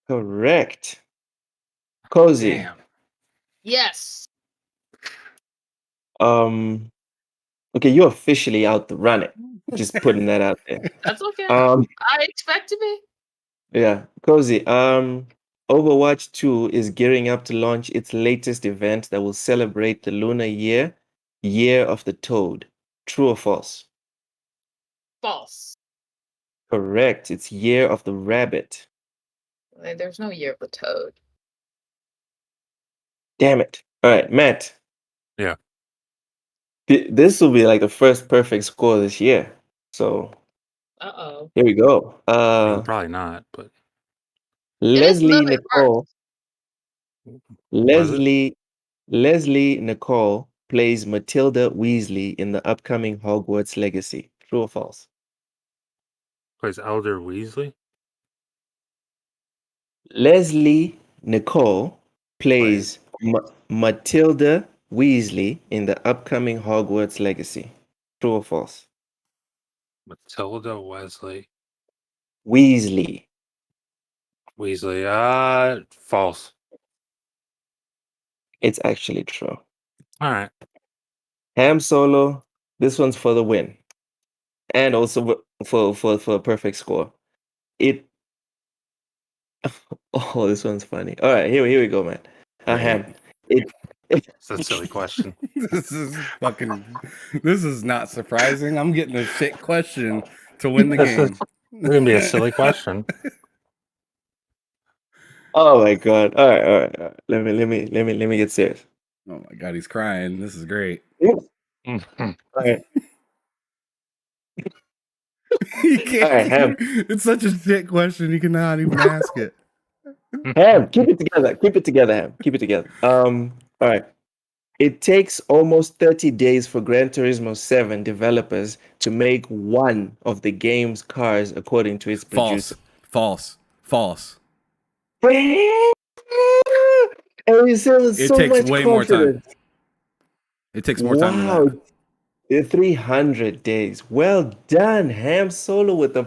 Correct. Cozy. Damn. Yes. Okay, you're officially out to run it. Just putting that out there. That's okay. Um, I expect to be. yeah, Cozy. Overwatch 2 is gearing up to launch its latest event that will celebrate the lunar year, Year of the Toad. True or false? False. Correct. It's Year of the Rabbit. There's no year of the toad. Damn it. All right, Matt. Yeah. This will be like the first perfect score this year. So Uh-oh. here we go. I mean, probably not, but Leslie literally Nicole. was it? Leslie Nicole plays Matilda Weasley in the upcoming Hogwarts Legacy. True or false? Plays Elder Weasley? Leslie Nicole plays Matilda Weasley in the upcoming Hogwarts Legacy. True or false? Matilda Weasley. Weasley. False. It's actually true. All right. Ham Solo, this one's for the win. And also for a perfect score. Oh, this one's funny. All right, here we go, man. Ham. It's a silly question. This is not surprising. I'm getting a shit question to win the game. It's gonna be a silly question. Oh my god. All right. Let me get serious. Oh my god, he's crying. This is great. All right. He can't, All right, Ham. it's such a shit question. You cannot even ask it. Ham, keep it together. Keep it together, Ham. Keep it together. All right. It takes almost 30 days for Gran Turismo 7 developers to make one of the game's cars, according to its producer. False. And you said with It so takes much way more time. confidence. It takes more time than that. 300 days. Well done, Ham Solo, with the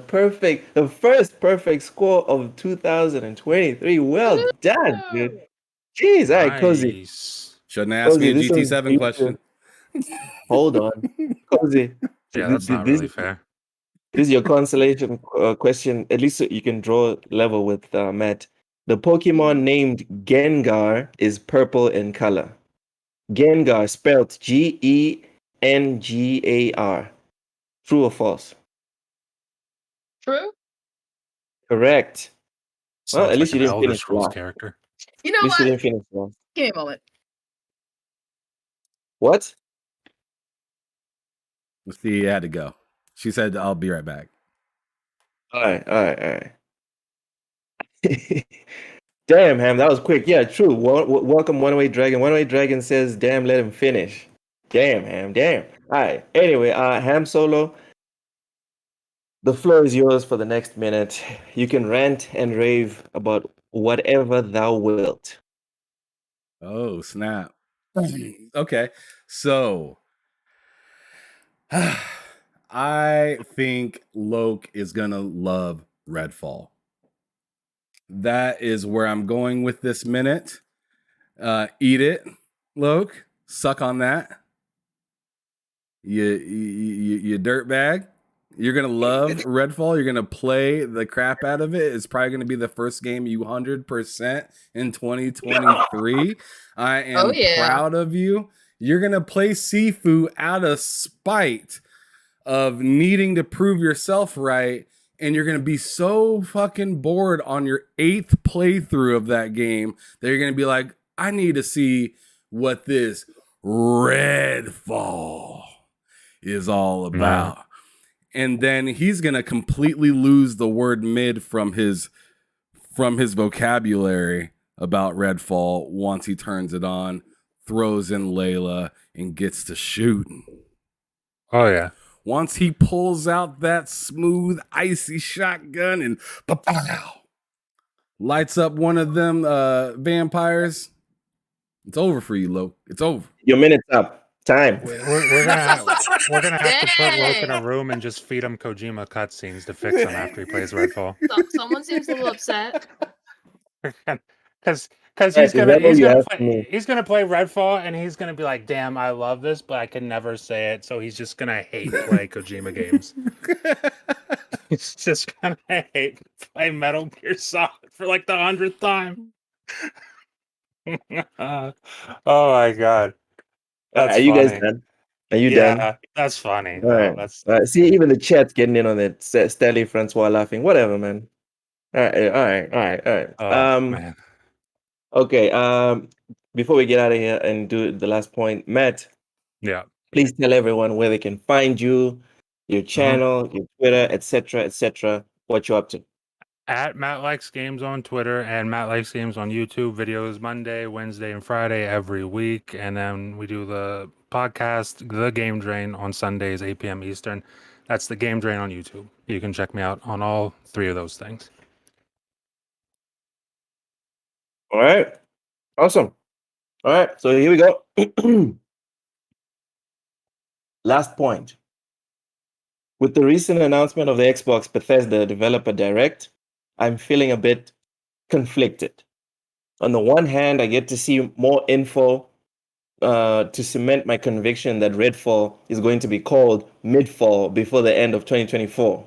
first perfect score of 2023. Well done, dude. Jeez, all right, Cozy. Nice. Shouldn't ask me a Cozy, this one's GT7 for you question. Hold on. Cozy. Yeah, that's not really fair. This is your consolation question. At least so you can draw level with Matt. The Pokemon named Gengar is purple in color. Gengar, spelled Gengar. True or false? True. Correct. Well, Sounds at least like you an didn't Elder finish Scrolls last. character. You know At least you what? didn't finish last. Give me a moment. What? Let's see, you had to go. She said, I'll be right back. All right. Damn, Ham, that was quick. Yeah, true. Welcome, One Way Dragon. One Way Dragon says, damn, let him finish. Damn, Ham, damn. All right. Anyway, Ham Solo, The floor is yours for the next minute. You can rant and rave about whatever thou wilt. Oh, snap. Okay. So I think Loke is going to love Redfall. That is where I'm going with this minute. Eat it, Loke. Suck on that. You dirtbag. You're gonna love Redfall. You're gonna play the crap out of it. It's probably gonna be the first game you 100% in 2023. I am proud of you. You're gonna play Sifu out of spite of needing to prove yourself right, and you're gonna be so fucking bored on your 8th playthrough of that game that you're gonna be like, I need to see what this Redfall is all about. And then he's gonna completely lose the word mid from his vocabulary about Redfall once he turns it on, throws in Layla, and gets to shooting. Oh yeah. Once he pulls out that smooth, icy shotgun and pow, lights up one of them vampires, it's over for you, Loke. It's over. Your minute's up. Time. We're gonna have to put Loke in a room and just feed him Kojima cutscenes to fix him after he plays Redfall. Someone seems a little upset. Because he's gonna play Redfall and he's gonna be like, damn, I love this, but I can never say it, so he's just gonna hate play Kojima games. He's just gonna hate play Metal Gear Solid for like the 100th time. Oh my god. That's Are you funny. guys done? Are you done? That's funny. All right. That's See, even the chat's getting in on it. Stanley Francois laughing. Whatever, man. All right. oh, man. Okay. Before we get out of here and do the last point, Matt. Yeah. Please tell everyone where they can find you, your channel, your Twitter, etc., what you're up to. At Matt Likes Games on Twitter and Matt Likes Games on YouTube. Videos Monday, Wednesday, and Friday every week. And then we do the podcast, The Game Drain, on Sundays, 8 p.m. Eastern. That's The Game Drain on YouTube. You can check me out on all 3 of those things. All right. Awesome. All right. So here we go. Last point. With the recent announcement of the Xbox Bethesda Developer Direct, I'm feeling a bit conflicted. On the one hand, I get to see more info to cement my conviction that Redfall is going to be called Midfall before the end of 2024.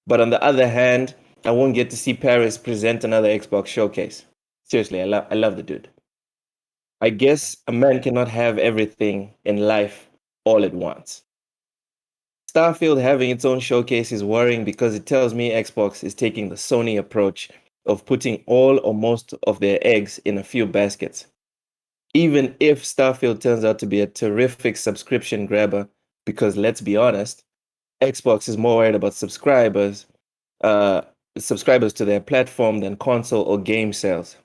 But on the other hand, I won't get to see Paris present another Xbox showcase. Seriously, I love the dude. I guess a man cannot have everything in life all at once. Starfield having its own showcase is worrying because it tells me Xbox is taking the Sony approach of putting all or most of their eggs in a few baskets. Even if Starfield turns out to be a terrific subscription grabber, because let's be honest, Xbox is more worried about subscribers to their platform than console or game sales.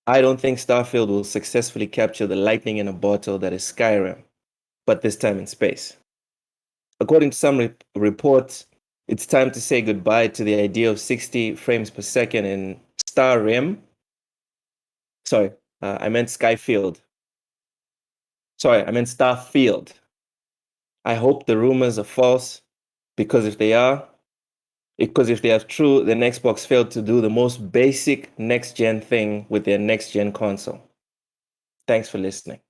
I don't think Starfield will successfully capture the lightning in a bottle that is Skyrim, but this time in space. According to some reports, it's time to say goodbye to the idea of 60 frames per second in Starfield. I meant Starfield. I hope the rumors are false, because if they are true, then Xbox failed to do the most basic next-gen thing with their next-gen console. Thanks for listening.